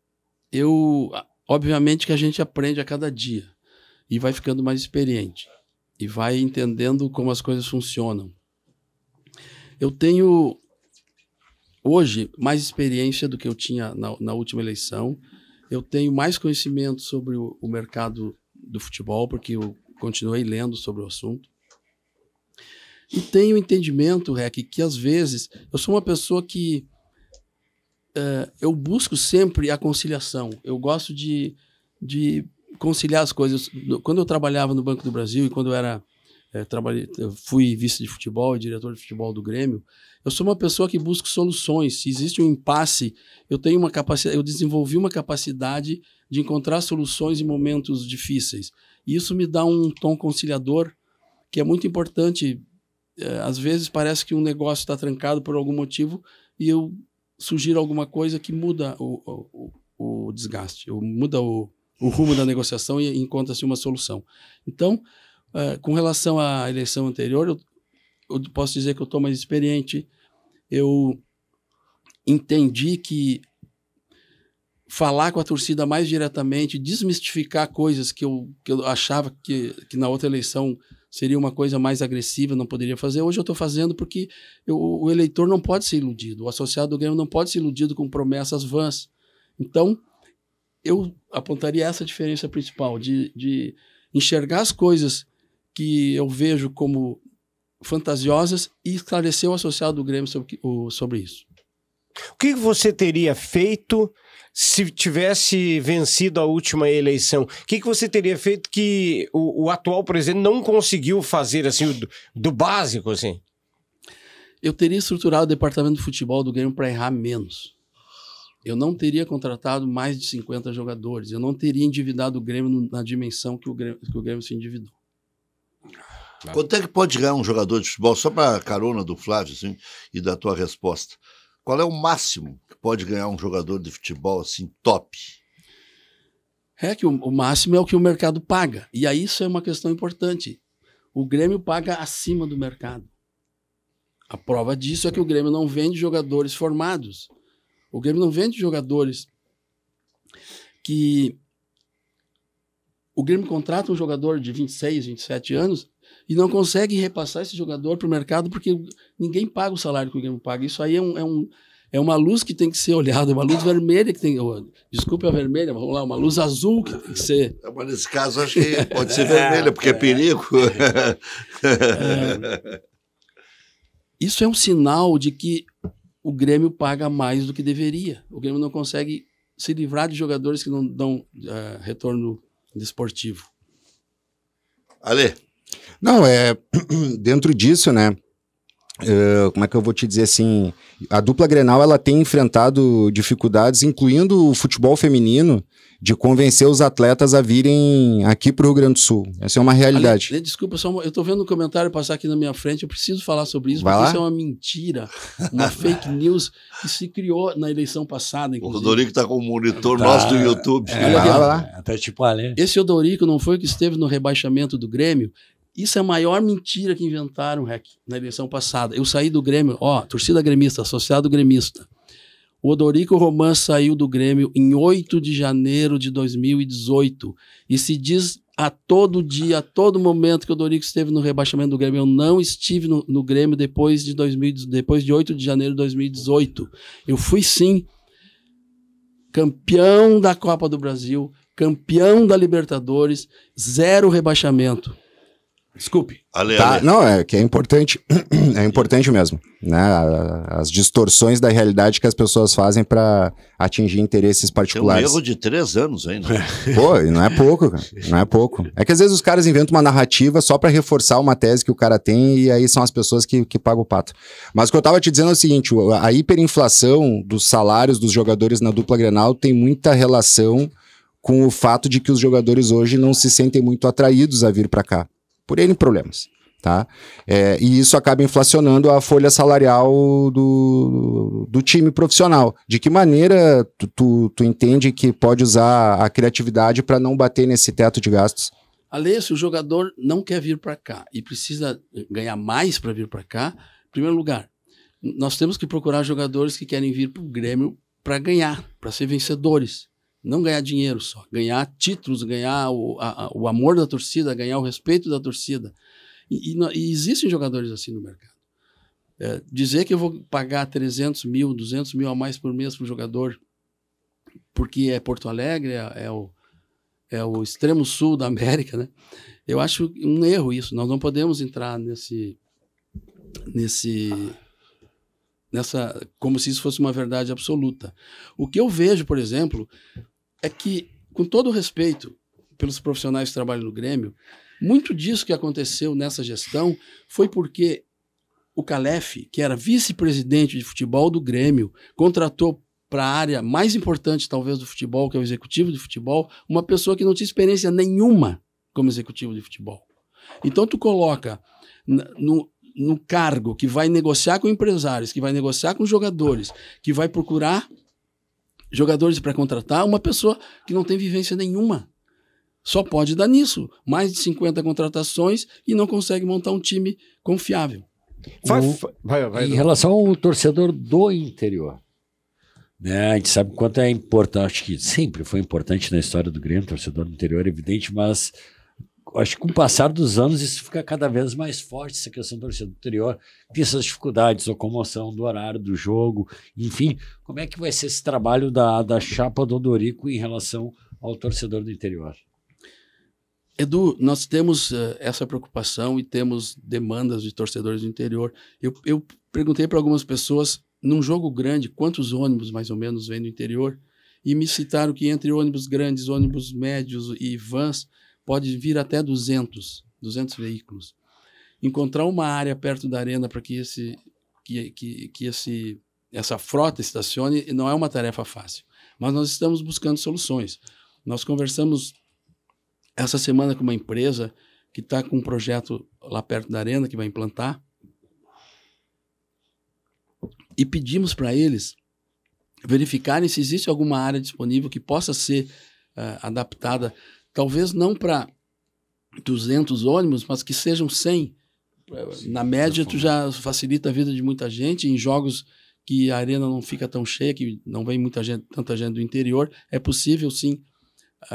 obviamente que a gente aprende a cada dia e vai ficando mais experiente e vai entendendo como as coisas funcionam. Eu tenho, hoje, mais experiência do que eu tinha na última eleição. Eu tenho mais conhecimento sobre o mercado do futebol, porque eu continuei lendo sobre o assunto. E tenho entendimento, Rec, que às vezes eu sou uma pessoa que eu busco sempre a conciliação. Eu gosto de conciliar as coisas. Quando eu trabalhava no Banco do Brasil e quando eu fui vice de futebol e diretor de futebol do Grêmio, eu sou uma pessoa que busca soluções. Se existe um impasse, eu desenvolvi uma capacidade de encontrar soluções em momentos difíceis. E isso me dá um tom conciliador que é muito importante. Às vezes parece que um negócio está trancado por algum motivo e eu sugiro alguma coisa que muda o desgaste, muda o rumo da negociação e encontra-se uma solução. Então, com relação à eleição anterior, eu posso dizer que eu estou mais experiente. Eu entendi que falar com a torcida mais diretamente, desmistificar coisas que eu achava que na outra eleição seria uma coisa mais agressiva, não poderia fazer. Hoje eu estou fazendo porque o eleitor não pode ser iludido, o associado do Grêmio não pode ser iludido com promessas vãs. Então, eu apontaria essa diferença principal, de enxergar as coisas que eu vejo como fantasiosas e esclarecer o associado do Grêmio sobre isso. O que você teria feito se tivesse vencido a última eleição? O que você teria feito que o atual presidente não conseguiu fazer, assim, do básico, assim? Eu teria estruturado o departamento de futebol do Grêmio para errar menos. Eu não teria contratado mais de 50 jogadores. Eu não teria endividado o Grêmio na dimensão que o Grêmio se endividou. Quanto é que pode ganhar um jogador de futebol? Só para carona do Flávio, assim, e da tua resposta. Qual é o máximo que pode ganhar um jogador de futebol assim top? Que o máximo é o que o mercado paga. E aí isso é uma questão importante. O Grêmio paga acima do mercado. A prova disso é que o Grêmio não vende jogadores formados. O Grêmio não vende jogadores que... O Grêmio contrata um jogador de 26, 27 anos e não consegue repassar esse jogador para o mercado porque ninguém paga o salário que o Grêmio paga. Isso aí é uma luz que tem que ser olhada, uma luz vermelha que tem... Desculpe a vermelha, vamos lá, uma luz azul que tem que ser... Mas nesse caso, acho que pode ser vermelha, porque é perigo. Isso é um sinal de que o Grêmio paga mais do que deveria. O Grêmio não consegue se livrar de jogadores que não dão retorno desportivo. Ale? Não, dentro disso, né? Como é que eu vou te dizer assim? A dupla Grenal, ela tem enfrentado dificuldades, incluindo o futebol feminino, de convencer os atletas a virem aqui para o Rio Grande do Sul. Essa é uma realidade. Ale, desculpa, eu estou vendo um comentário passar aqui na minha frente, eu preciso falar sobre isso, Vai porque lá? isso é uma mentira, uma fake news que se criou na eleição passada, O inclusive. Rodrigo está com o monitor nosso do YouTube. Vai lá. Até tipo ali. Esse Odorico não foi o que esteve no rebaixamento do Grêmio? Isso é a maior mentira que inventaram, na eleição passada. Eu saí do Grêmio, torcida gremista, associado gremista. O Odorico Román saiu do Grêmio em 8 de janeiro de 2018. E se diz a todo dia, a todo momento que o Odorico esteve no rebaixamento do Grêmio. Eu não estive no Grêmio depois de 8 de janeiro de 2018. Eu fui, sim, campeão da Copa do Brasil, campeão da Libertadores, 0 rebaixamento. Desculpe. Ale. Não, que é importante mesmo, né? As distorções da realidade que as pessoas fazem para atingir interesses Tem um particulares. erro de 3 anos ainda. Pô, e não é pouco, cara. Não é pouco. É que às vezes os caras inventam uma narrativa só para reforçar uma tese que o cara tem e aí são as pessoas que pagam o pato. Mas o que eu tava te dizendo é o seguinte, a hiperinflação dos salários dos jogadores na dupla Grenal tem muita relação com o fato de que os jogadores hoje não se sentem muito atraídos a vir para cá. Por N problemas, tá? E isso acaba inflacionando a folha salarial do time profissional. De que maneira tu entende que pode usar a criatividade para não bater nesse teto de gastos? Ale, se o jogador não quer vir para cá e precisa ganhar mais para vir para cá, em primeiro lugar, nós temos que procurar jogadores que querem vir para o Grêmio para ganhar, para ser vencedores. Não ganhar dinheiro só, ganhar títulos, ganhar o amor da torcida, ganhar o respeito da torcida. E existem jogadores assim no mercado. Dizer que eu vou pagar 300 mil, 200 mil a mais por mês para o jogador, porque é Porto Alegre, é o extremo sul da América, né? Eu acho um erro isso. Nós não podemos entrar nessa como se isso fosse uma verdade absoluta. O que eu vejo, por exemplo, é que, com todo o respeito pelos profissionais que trabalham no Grêmio, muito disso que aconteceu nessa gestão foi porque o Calef, que era vice-presidente de futebol do Grêmio, contratou para a área mais importante, talvez, do futebol, que é o executivo de futebol, uma pessoa que não tinha experiência nenhuma como executivo de futebol. Então, tu coloca no cargo que vai negociar com empresários, que vai negociar com jogadores, que vai procurar jogadores para contratar, uma pessoa que não tem vivência nenhuma. Só pode dar nisso. Mais de 50 contratações e não consegue montar um time confiável. Em relação ao torcedor do interior, né, a gente sabe o quanto é importante, acho que sempre foi importante na história do Grêmio, torcedor do interior, é evidente, mas acho que com o passar dos anos isso fica cada vez mais forte, essa questão do torcedor do interior, tem essas dificuldades, locomoção do horário do jogo, enfim, como é que vai ser esse trabalho da chapa do Odorico em relação ao torcedor do interior? Edu, nós temos essa preocupação e temos demandas de torcedores do interior. Eu perguntei para algumas pessoas, num jogo grande, quantos ônibus mais ou menos vêm do interior, e me citaram que entre ônibus grandes, ônibus médios e vans, pode vir até 200 veículos. Encontrar uma área perto da arena para que essa frota estacione não é uma tarefa fácil, mas nós estamos buscando soluções. Nós conversamos essa semana com uma empresa que está com um projeto lá perto da arena, que vai implantar, e pedimos para eles verificarem se existe alguma área disponível que possa ser adaptada, talvez não para 200 ônibus, mas que sejam 100. Na média, tu já facilita a vida de muita gente. Em jogos que a arena não fica tão cheia, que não vem tanta gente do interior, é possível, sim,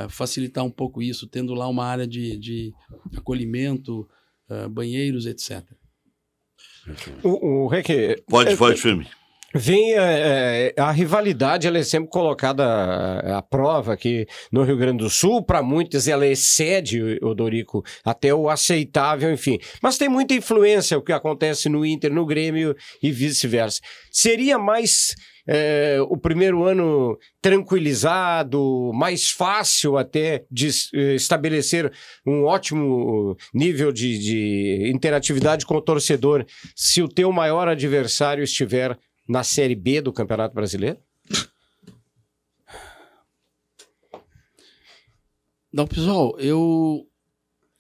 facilitar um pouco isso, tendo lá uma área de acolhimento, banheiros, etc. O Rec, Pode, firme. Vem a rivalidade, ela é sempre colocada à prova aqui no Rio Grande do Sul. Para muitos ela excede, Odorico, até o aceitável, enfim. Mas tem muita influência o que acontece no Inter, no Grêmio e vice-versa. Seria mais o primeiro ano tranquilizado, mais fácil até de estabelecer um ótimo nível de interatividade com o torcedor se o teu maior adversário estiver na Série B do Campeonato Brasileiro? Não, pessoal,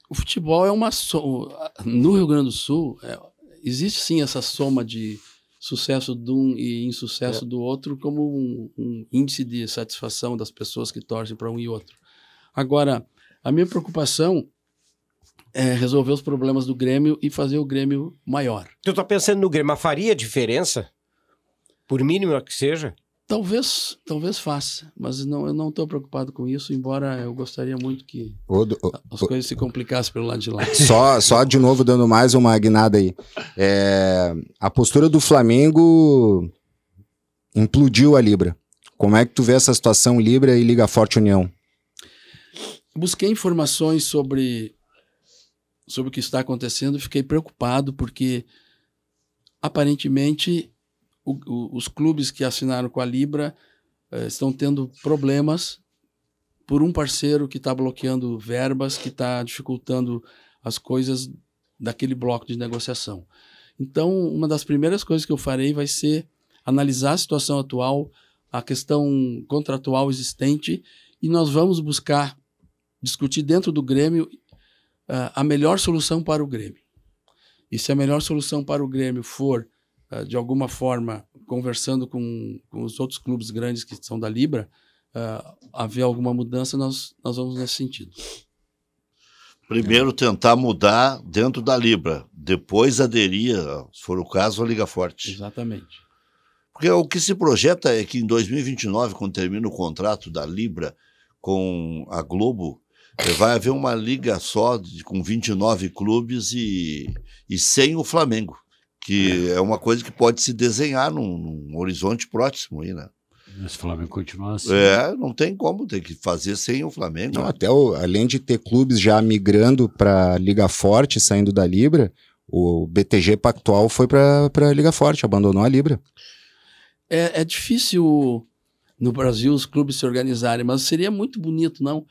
o futebol é uma soma. No Rio Grande do Sul, existe sim essa soma de sucesso de um e insucesso do outro como um índice de satisfação das pessoas que torcem para um e outro. Agora, a minha preocupação é resolver os problemas do Grêmio e fazer o Grêmio maior. Tu está pensando no Grêmio, mas faria diferença? Por mínimo que seja? Talvez faça, mas eu não estou preocupado com isso, embora eu gostaria muito que as coisas se complicassem pelo lado de lá. Só de novo dando mais uma guinada aí. A postura do Flamengo implodiu a Libra. Como é que tu vê essa situação Libra e Liga Forte União? Busquei informações sobre o que está acontecendo e fiquei preocupado porque aparentemente os clubes que assinaram com a Libra estão tendo problemas por um parceiro que está bloqueando verbas, que está dificultando as coisas daquele bloco de negociação. Então, uma das primeiras coisas que eu farei vai ser analisar a situação atual, a questão contratual existente, e nós vamos buscar discutir dentro do Grêmio a melhor solução para o Grêmio. E se a melhor solução para o Grêmio for de alguma forma, conversando com os outros clubes grandes que são da Libra, haver alguma mudança, nós vamos nesse sentido. Primeiro tentar mudar dentro da Libra, depois aderir, se for o caso, à Liga Forte. Exatamente. Porque o que se projeta é que em 2029, quando termina o contrato da Libra com a Globo, vai haver uma liga só com 29 clubes e sem o Flamengo, que é uma coisa que pode se desenhar num horizonte próximo aí, né? Se o Flamengo continuar assim. Não tem como, tem que fazer sem o Flamengo. Não, até além de ter clubes já migrando para Liga Forte, saindo da Libra, o BTG Pactual foi para a Liga Forte, abandonou a Libra. É difícil no Brasil os clubes se organizarem, mas seria muito bonito, não?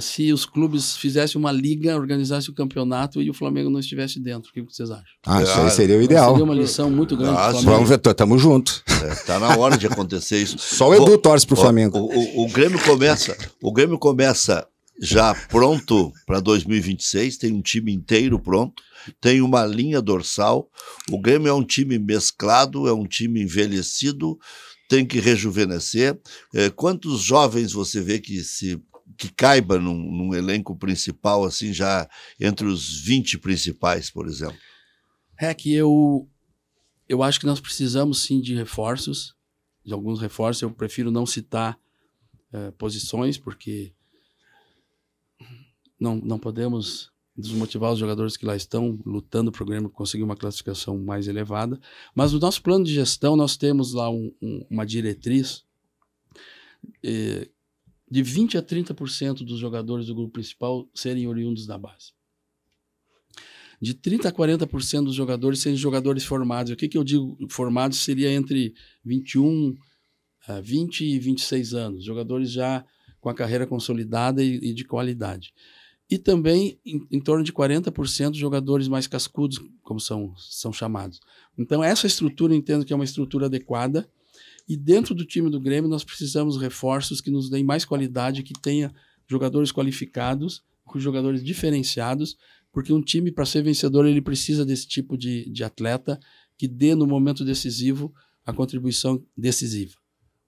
Se os clubes fizessem uma liga, organizassem o campeonato e o Flamengo não estivesse dentro. O que vocês acham? Isso aí seria o ideal. Seria uma lição muito grande pro Flamengo. Vamos ver, tamo junto. Tá na hora de acontecer isso. Só o Edu torce pro Flamengo. O Grêmio começa já pronto para 2026, tem um time inteiro pronto, tem uma linha dorsal. O Grêmio é um time mesclado, é um time envelhecido, tem que rejuvenescer. Quantos jovens você vê que caiba num elenco principal, assim, já entre os 20 principais, por exemplo? Eu acho que nós precisamos, sim, de reforços, de alguns reforços. Eu prefiro não citar posições, porque não podemos desmotivar os jogadores que lá estão lutando para o Grêmio conseguir uma classificação mais elevada. Mas no nosso plano de gestão, nós temos lá uma diretriz de 20% a 30% dos jogadores do grupo principal serem oriundos da base. De 30% a 40% dos jogadores serem jogadores formados. O que eu digo formados seria entre 21, 20 e 26 anos. Jogadores já com a carreira consolidada e de qualidade. E também em torno de 40% de jogadores mais cascudos, como são chamados. Então essa estrutura, eu entendo que é uma estrutura adequada. E dentro do time do Grêmio, nós precisamos de reforços que nos deem mais qualidade, que tenha jogadores qualificados, com jogadores diferenciados, porque um time, para ser vencedor, ele precisa desse tipo de atleta que dê, no momento decisivo, a contribuição decisiva.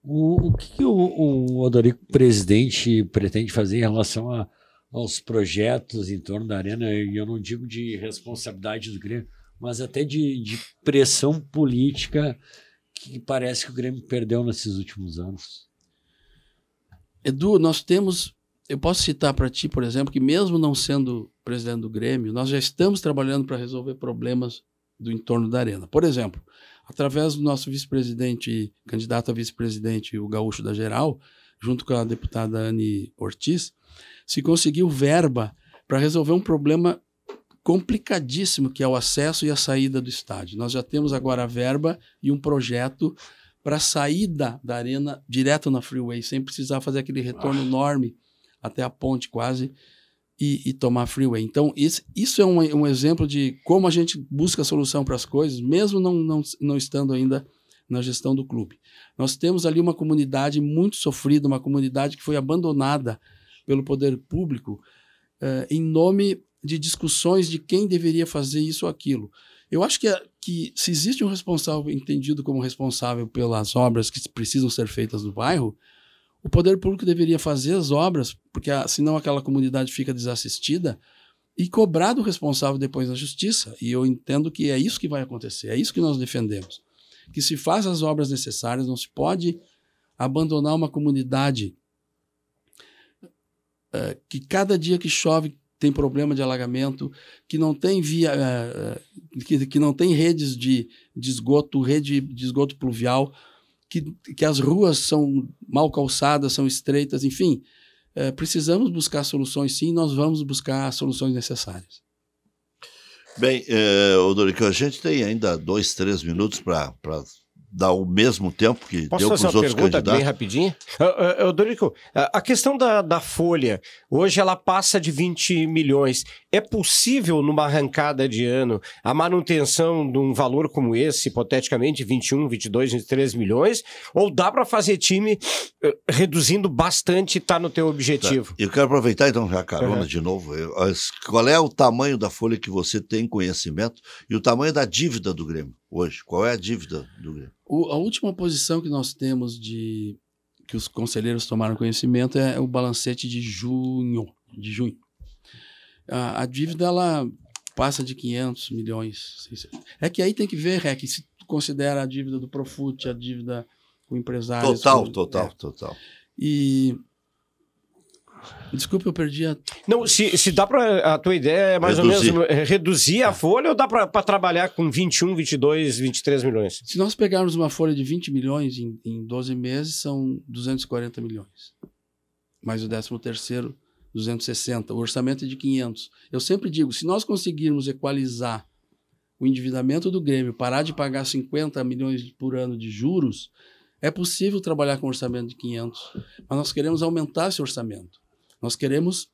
O que o Odorico, presidente, pretende fazer em relação aos projetos em torno da Arena? E eu não digo de responsabilidade do Grêmio, mas até de pressão política que parece que o Grêmio perdeu nesses últimos anos. Edu, eu posso citar para ti, por exemplo, que mesmo não sendo presidente do Grêmio, nós já estamos trabalhando para resolver problemas do entorno da Arena. Por exemplo, através do nosso vice-presidente, candidato a vice-presidente, o Gaúcho da Geral, junto com a deputada Anne Ortiz, se conseguiu verba para resolver um problema complicadíssimo, que é o acesso e a saída do estádio. Nós já temos agora a verba e um projeto para a saída da Arena direto na Freeway, sem precisar fazer aquele retorno enorme até a ponte quase e tomar a Freeway. Então, isso é um exemplo de como a gente busca solução para as coisas, mesmo não estando ainda na gestão do clube. Nós temos ali uma comunidade muito sofrida, uma comunidade que foi abandonada pelo poder público em nome de discussões de quem deveria fazer isso ou aquilo. Eu acho que se existe um responsável entendido como responsável pelas obras que precisam ser feitas no bairro, o poder público deveria fazer as obras, porque senão aquela comunidade fica desassistida, e cobrar do responsável depois na justiça. E eu entendo que é isso que vai acontecer, é isso que nós defendemos. Que se faz as obras necessárias, não se pode abandonar uma comunidade que cada dia que chove tem problema de alagamento, que não tem que não tem redes de esgoto, rede de esgoto pluvial, que as ruas são mal calçadas, são estreitas, enfim. Precisamos buscar soluções, sim, nós vamos buscar as soluções necessárias. Bem, Odorico, a gente tem ainda 2, 3 minutos para dar o mesmo tempo que Posso deu para os outros candidatos. Posso fazer uma pergunta bem rapidinho? Odorico, a questão da folha, hoje ela passa de 20 milhões. É possível, numa arrancada de ano, a manutenção de um valor como esse, hipoteticamente 21, 22, 23 milhões? Ou dá para fazer time reduzindo bastante e tá no teu objetivo? Eu quero aproveitar então já a carona de novo. Qual é o tamanho da folha que você tem conhecimento e o tamanho da dívida do Grêmio hoje? Qual é a dívida do Grêmio? A última posição que nós temos que os conselheiros tomaram conhecimento é o balancete de junho. A dívida ela passa de 500 milhões. É que aí tem que ver, que se tu considera a dívida do Profut, a dívida com empresários... Total. E Desculpa, eu perdi a... Não, se dá para... A tua ideia é mais Reduzir. ou menos reduzir a folha ou dá para trabalhar com 21, 22, 23 milhões? Se nós pegarmos uma folha de 20 milhões em 12 meses, são 240 milhões. Mais o 13º, 260. O orçamento é de 500. Eu sempre digo, se nós conseguirmos equalizar o endividamento do Grêmio, parar de pagar 50 milhões por ano de juros, é possível trabalhar com um orçamento de 500. Mas nós queremos aumentar esse orçamento. Nós queremos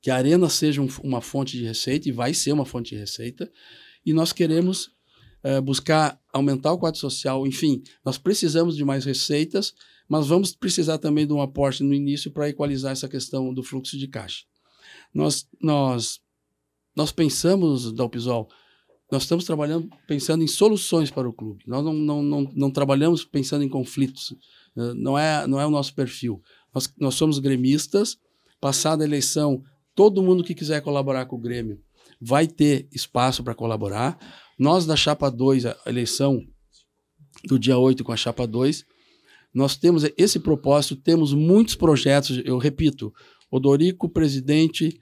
que a Arena seja uma fonte de receita, e vai ser uma fonte de receita, e nós queremos buscar aumentar o quadro social. Enfim, nós precisamos de mais receitas, mas vamos precisar também de um aporte no início para equalizar essa questão do fluxo de caixa. Nós pensamos, Dalpisol, nós estamos trabalhando pensando em soluções para o clube. Nós não trabalhamos pensando em conflitos. Não é o nosso perfil. Nós somos gremistas. Passada a eleição, todo mundo que quiser colaborar com o Grêmio vai ter espaço para colaborar. Nós da Chapa 2, a eleição do dia 8 com a Chapa 2, nós temos esse propósito, temos muitos projetos. Eu repito, odoricopresidente.com.br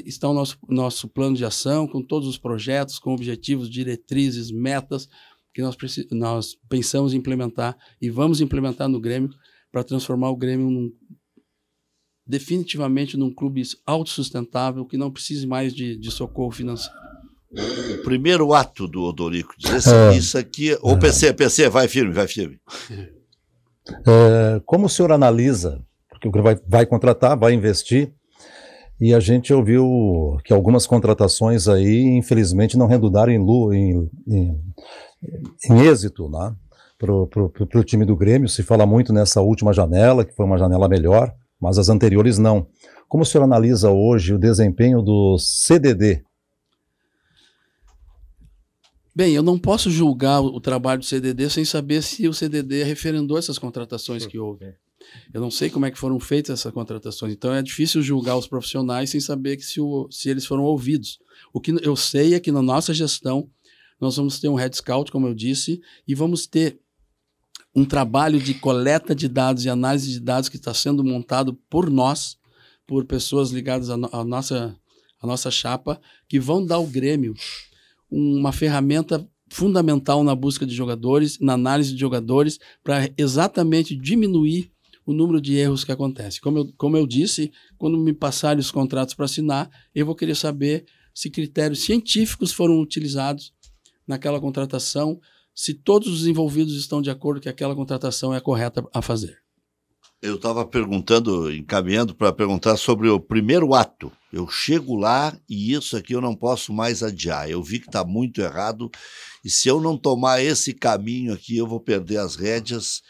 está o nosso plano de ação, com todos os projetos, com objetivos, diretrizes, metas que nós pensamos em implementar e vamos implementar no Grêmio para transformar o Grêmio definitivamente num clube autossustentável que não precise mais de socorro financeiro. O primeiro ato do Odorico, dizer isso aqui... Ô, PC, vai firme. Como o senhor analisa, porque o Grêmio vai contratar, vai investir, e a gente ouviu que algumas contratações aí, infelizmente, não redundaram em êxito, né? Para o time do Grêmio. Se fala muito nessa última janela, que foi uma janela melhor, mas as anteriores não. Como o senhor analisa hoje o desempenho do CDD? Bem, eu não posso julgar o trabalho do CDD sem saber se o CDD referendou essas contratações que houve. Eu não sei como é que foram feitas essas contratações, então é difícil julgar os profissionais sem saber que se eles foram ouvidos. O que eu sei é que na nossa gestão nós vamos ter um head scout, como eu disse, e vamos ter um trabalho de coleta de dados e análise de dados que está sendo montado por nós, por pessoas ligadas à nossa chapa, que vão dar ao Grêmio uma ferramenta fundamental na busca de jogadores, na análise de jogadores, para exatamente diminuir o número de erros que acontece. Como eu disse, quando me passarem os contratos para assinar, eu vou querer saber se critérios científicos foram utilizados naquela contratação, se todos os envolvidos estão de acordo que aquela contratação é correta a fazer. Eu estava encaminhando para perguntar sobre o primeiro ato. Eu chego lá e isso aqui eu não posso mais adiar. Eu vi que está muito errado e se eu não tomar esse caminho aqui, eu vou perder as rédeas.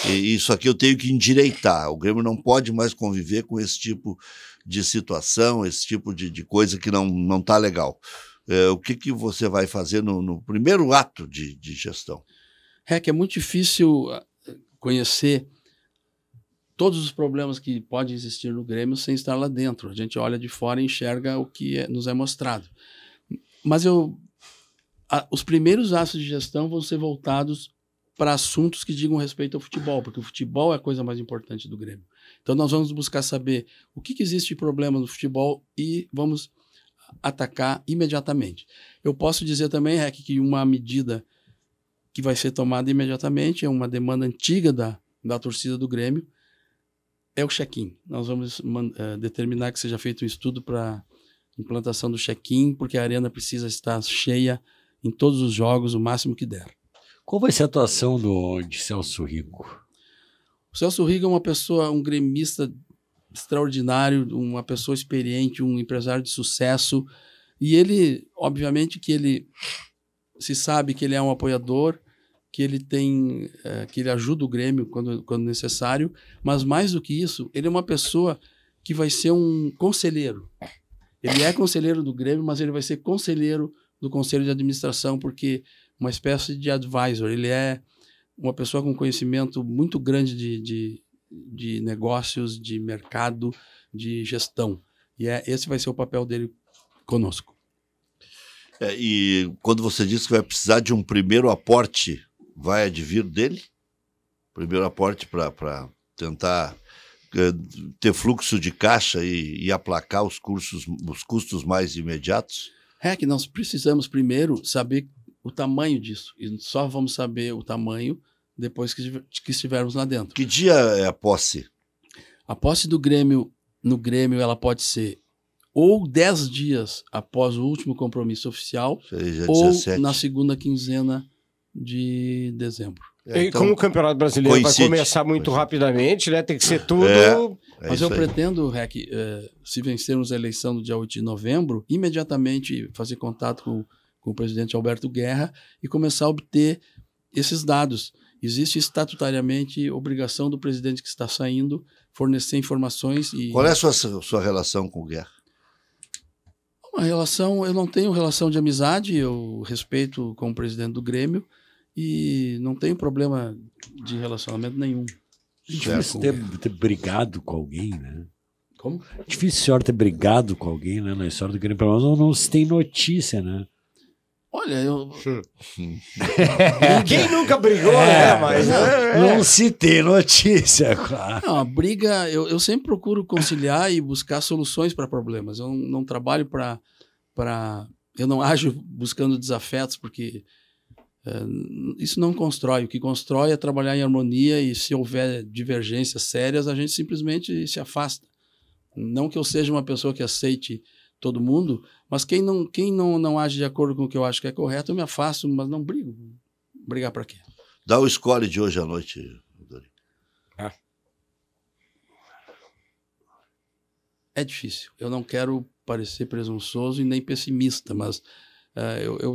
E isso aqui eu tenho que endireitar. O Grêmio não pode mais conviver com esse tipo de situação, esse tipo de coisa que não está legal. O que você vai fazer no primeiro ato de gestão? É muito difícil conhecer todos os problemas que podem existir no Grêmio sem estar lá dentro. A gente olha de fora e enxerga o que nos é mostrado. Mas os primeiros atos de gestão vão ser voltados para assuntos que digam respeito ao futebol, porque o futebol é a coisa mais importante do Grêmio. Então nós vamos buscar saber o que existe de problema no futebol e vamos atacar imediatamente. Eu posso dizer também, Rec, que uma medida que vai ser tomada imediatamente, é uma demanda antiga da torcida do Grêmio, é o check-in. Nós vamos determinar que seja feito um estudo para implantação do check-in, porque a arena precisa estar cheia em todos os jogos, o máximo que der. Qual vai ser a atuação de Celso Rico? O Celso Rico é uma pessoa, um gremista extraordinário, uma pessoa experiente, um empresário de sucesso, e ele, obviamente, que ele se sabe que ele é um apoiador, que ele que ele ajuda o Grêmio quando necessário, mas mais do que isso, ele é uma pessoa que vai ser um conselheiro. Ele é conselheiro do Grêmio, mas ele vai ser conselheiro do Conselho de Administração, porque uma espécie de advisor. Ele é uma pessoa com conhecimento muito grande de negócios, de mercado, de gestão. E esse vai ser o papel dele conosco. E quando você disse que vai precisar de um primeiro aporte, vai advir dele? Primeiro aporte para tentar ter fluxo de caixa e aplacar os custos mais imediatos? É que nós precisamos primeiro saber o tamanho disso. E só vamos saber o tamanho depois que estivermos lá dentro. Que dia é a posse? A posse do Grêmio, no Grêmio, ela pode ser ou 10 dias após o último compromisso oficial, Seja ou 17. na segunda quinzena de dezembro. E como o Campeonato Brasileiro vai começar muito rapidamente, né? Tem que ser tudo... Mas eu pretendo, Rec, se vencermos a eleição no dia 8 de novembro, imediatamente fazer contato com o presidente Alberto Guerra e começar a obter esses dados. Existe estatutariamente obrigação do presidente que está saindo fornecer informações. Qual é a sua relação com o Guerra? Uma relação, eu não tenho relação de amizade, eu respeito como presidente do Grêmio e não tenho problema de relacionamento nenhum. É difícil ter brigado com alguém, né? Como? É difícil a senhora ter brigado com alguém, né? Na história do Grêmio, pelo menos não se tem notícia, né? Olha, eu... Quem nunca brigou, né? Mas... Não se tem notícia, claro. Não, a briga, eu sempre procuro conciliar e buscar soluções para problemas. Eu não trabalho para... Eu não ajo buscando desafetos, porque isso não constrói. O que constrói é trabalhar em harmonia e se houver divergências sérias, a gente simplesmente se afasta. Não que eu seja uma pessoa que aceite todo mundo, mas quem não age de acordo com o que eu acho que é correto, eu me afasto, mas não brigo. Brigar para quê? Dá o score de hoje à noite, Dorico. É difícil. Eu não quero parecer presunçoso e nem pessimista, mas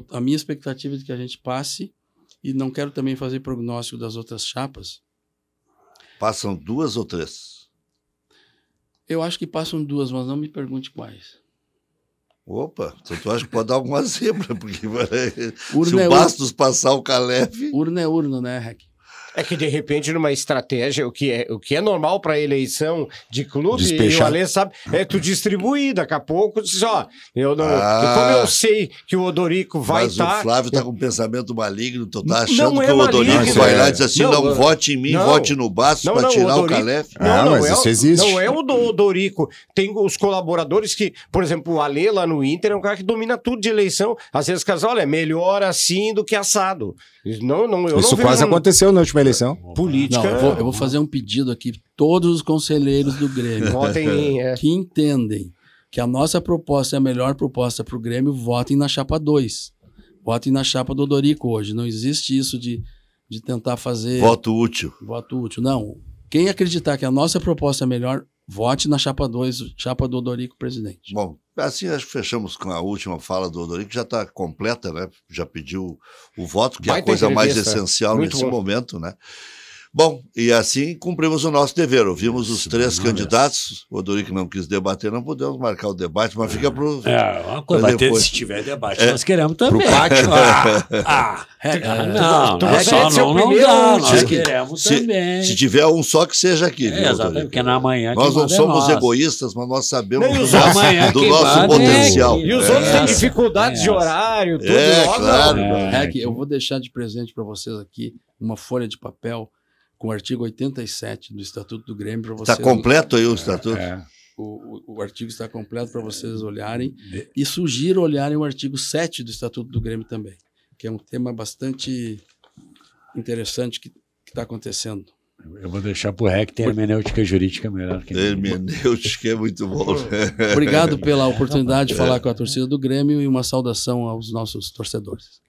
a minha expectativa é de que a gente passe, e não quero também fazer prognóstico das outras chapas. Passam 2 ou 3? Eu acho que passam 2, mas não me pergunte quais. Opa, então tu acha que pode dar alguma zebra, porque se Urna o Bastos passar o Calef... Urna é urna, né, Rec? É que, de repente, numa estratégia, o que é normal para eleição de clube, Despechar. e o Alê sabe, é tu distribuir, daqui a pouco, diz, ó, eu não... E como eu sei que o Odorico vai Mas estar... o Flávio tá com um pensamento maligno, tu tá achando Não é que o Odorico maligno, vai lá é. e diz assim, Não, não vote em mim, não. vote no Bastos para tirar o Calef. Mas isso existe. Não é o Odorico. Tem os colaboradores que, por exemplo, o Alê lá no Inter é um cara que domina tudo de eleição. Às vezes, casal, olha, é melhor assim do que assado. Eu Isso não quase aconteceu na última eleição. política. Não, eu vou fazer um pedido aqui, todos os conselheiros do Grêmio, Votem em... que entendem que a nossa proposta é a melhor proposta para o Grêmio, votem na chapa 2. Votem na chapa do Odorico hoje. Não existe isso de tentar fazer... Voto útil. Voto útil. Não. Quem acreditar que a nossa proposta é melhor, vote na chapa 2, chapa do Odorico presidente. Bom, assim acho que fechamos com a última fala do Odorico, que já está completa, né? Já pediu o voto, que é a Baita coisa mais entrevista. essencial Muito nesse bom. momento, né? Bom, e assim cumprimos o nosso dever. Ouvimos os 3 candidatos. O Odorico não quis debater, não podemos marcar o debate, mas fica para o... Uma coisa, Mas depois- se tiver debate, nós queremos também. Pro pátio. Não, tu não, vai só ser o não primeiro dá, ou o nós último? queremos também. Se tiver um só que seja aqui, viu, Exatamente, Odorico? porque na manhã Nós quem não manda é somos nós. egoístas, mas nós sabemos Nem do os nosso, amanhã do quem nosso manda é potencial. aqui. E os outros têm Essa. dificuldades de horário, tudo. É, nós não. claro. Rec, eu vou deixar de presente para vocês aqui uma folha de papel com o artigo 87 do Estatuto do Grêmio para vocês. Está completo aí o estatuto? O artigo está completo para vocês olharem e sugiro olharem o artigo 7 do Estatuto do Grêmio também, que é um tema bastante interessante que está acontecendo. Eu vou deixar pro REC, tem hermenêutica jurídica melhor que Hermenêutica é muito bom. Obrigado pela oportunidade de falar com a torcida do Grêmio e uma saudação aos nossos torcedores.